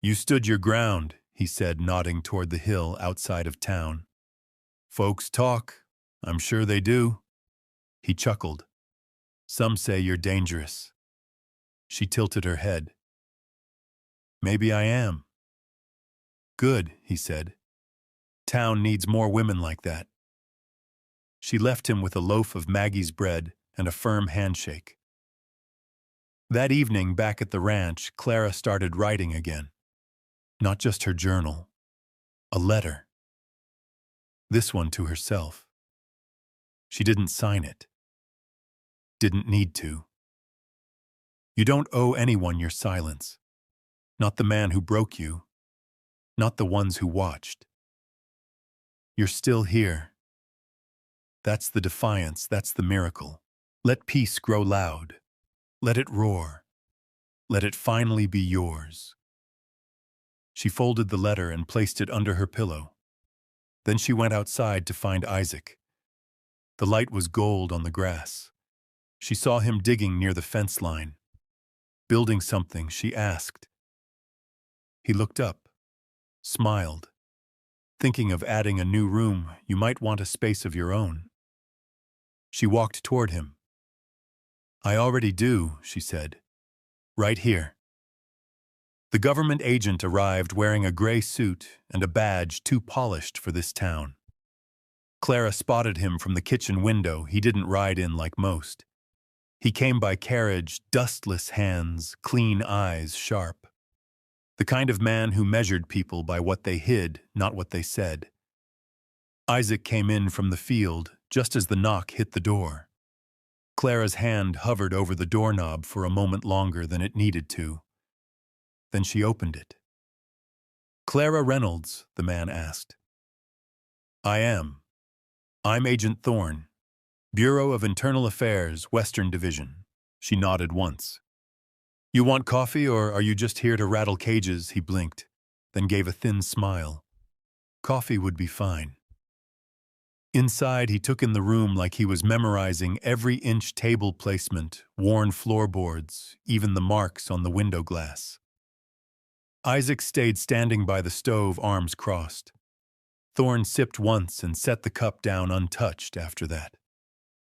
"You stood your ground," he said, nodding toward the hill outside of town. "Folks talk. I'm sure they do." He chuckled. "Some say you're dangerous." She tilted her head. "Maybe I am." "Good," he said. "Town needs more women like that." She left him with a loaf of Maggie's bread and a firm handshake. That evening, back at the ranch, Clara started writing again. Not just her journal. A letter. This one to herself. She didn't sign it. Didn't need to. You don't owe anyone your silence. Not the man who broke you. Not the ones who watched. You're still here. That's the defiance, that's the miracle. Let peace grow loud. Let it roar. Let it finally be yours. She folded the letter and placed it under her pillow. Then she went outside to find Isaac. The light was gold on the grass. She saw him digging near the fence line. Building something, she asked. He looked up, smiled. "Thinking of adding a new room, you might want a space of your own." She walked toward him. "I already do," she said. "Right here." The government agent arrived wearing a gray suit and a badge too polished for this town. Clara spotted him from the kitchen window. He didn't ride in like most. He came by carriage, dustless hands, clean eyes, sharp. The kind of man who measured people by what they hid, not what they said. Isaac came in from the field just as the knock hit the door. Clara's hand hovered over the doorknob for a moment longer than it needed to. Then she opened it. "Clara Reynolds?" the man asked. "I am. I'm Agent Thorne, Bureau of Internal Affairs, Western Division." She nodded once. "You want coffee, or are you just here to rattle cages?" He blinked, then gave a thin smile. "Coffee would be fine." Inside, he took in the room like he was memorizing every inch table placement, worn floorboards, even the marks on the window glass. Isaac stayed standing by the stove, arms crossed. Thorne sipped once and set the cup down untouched after that.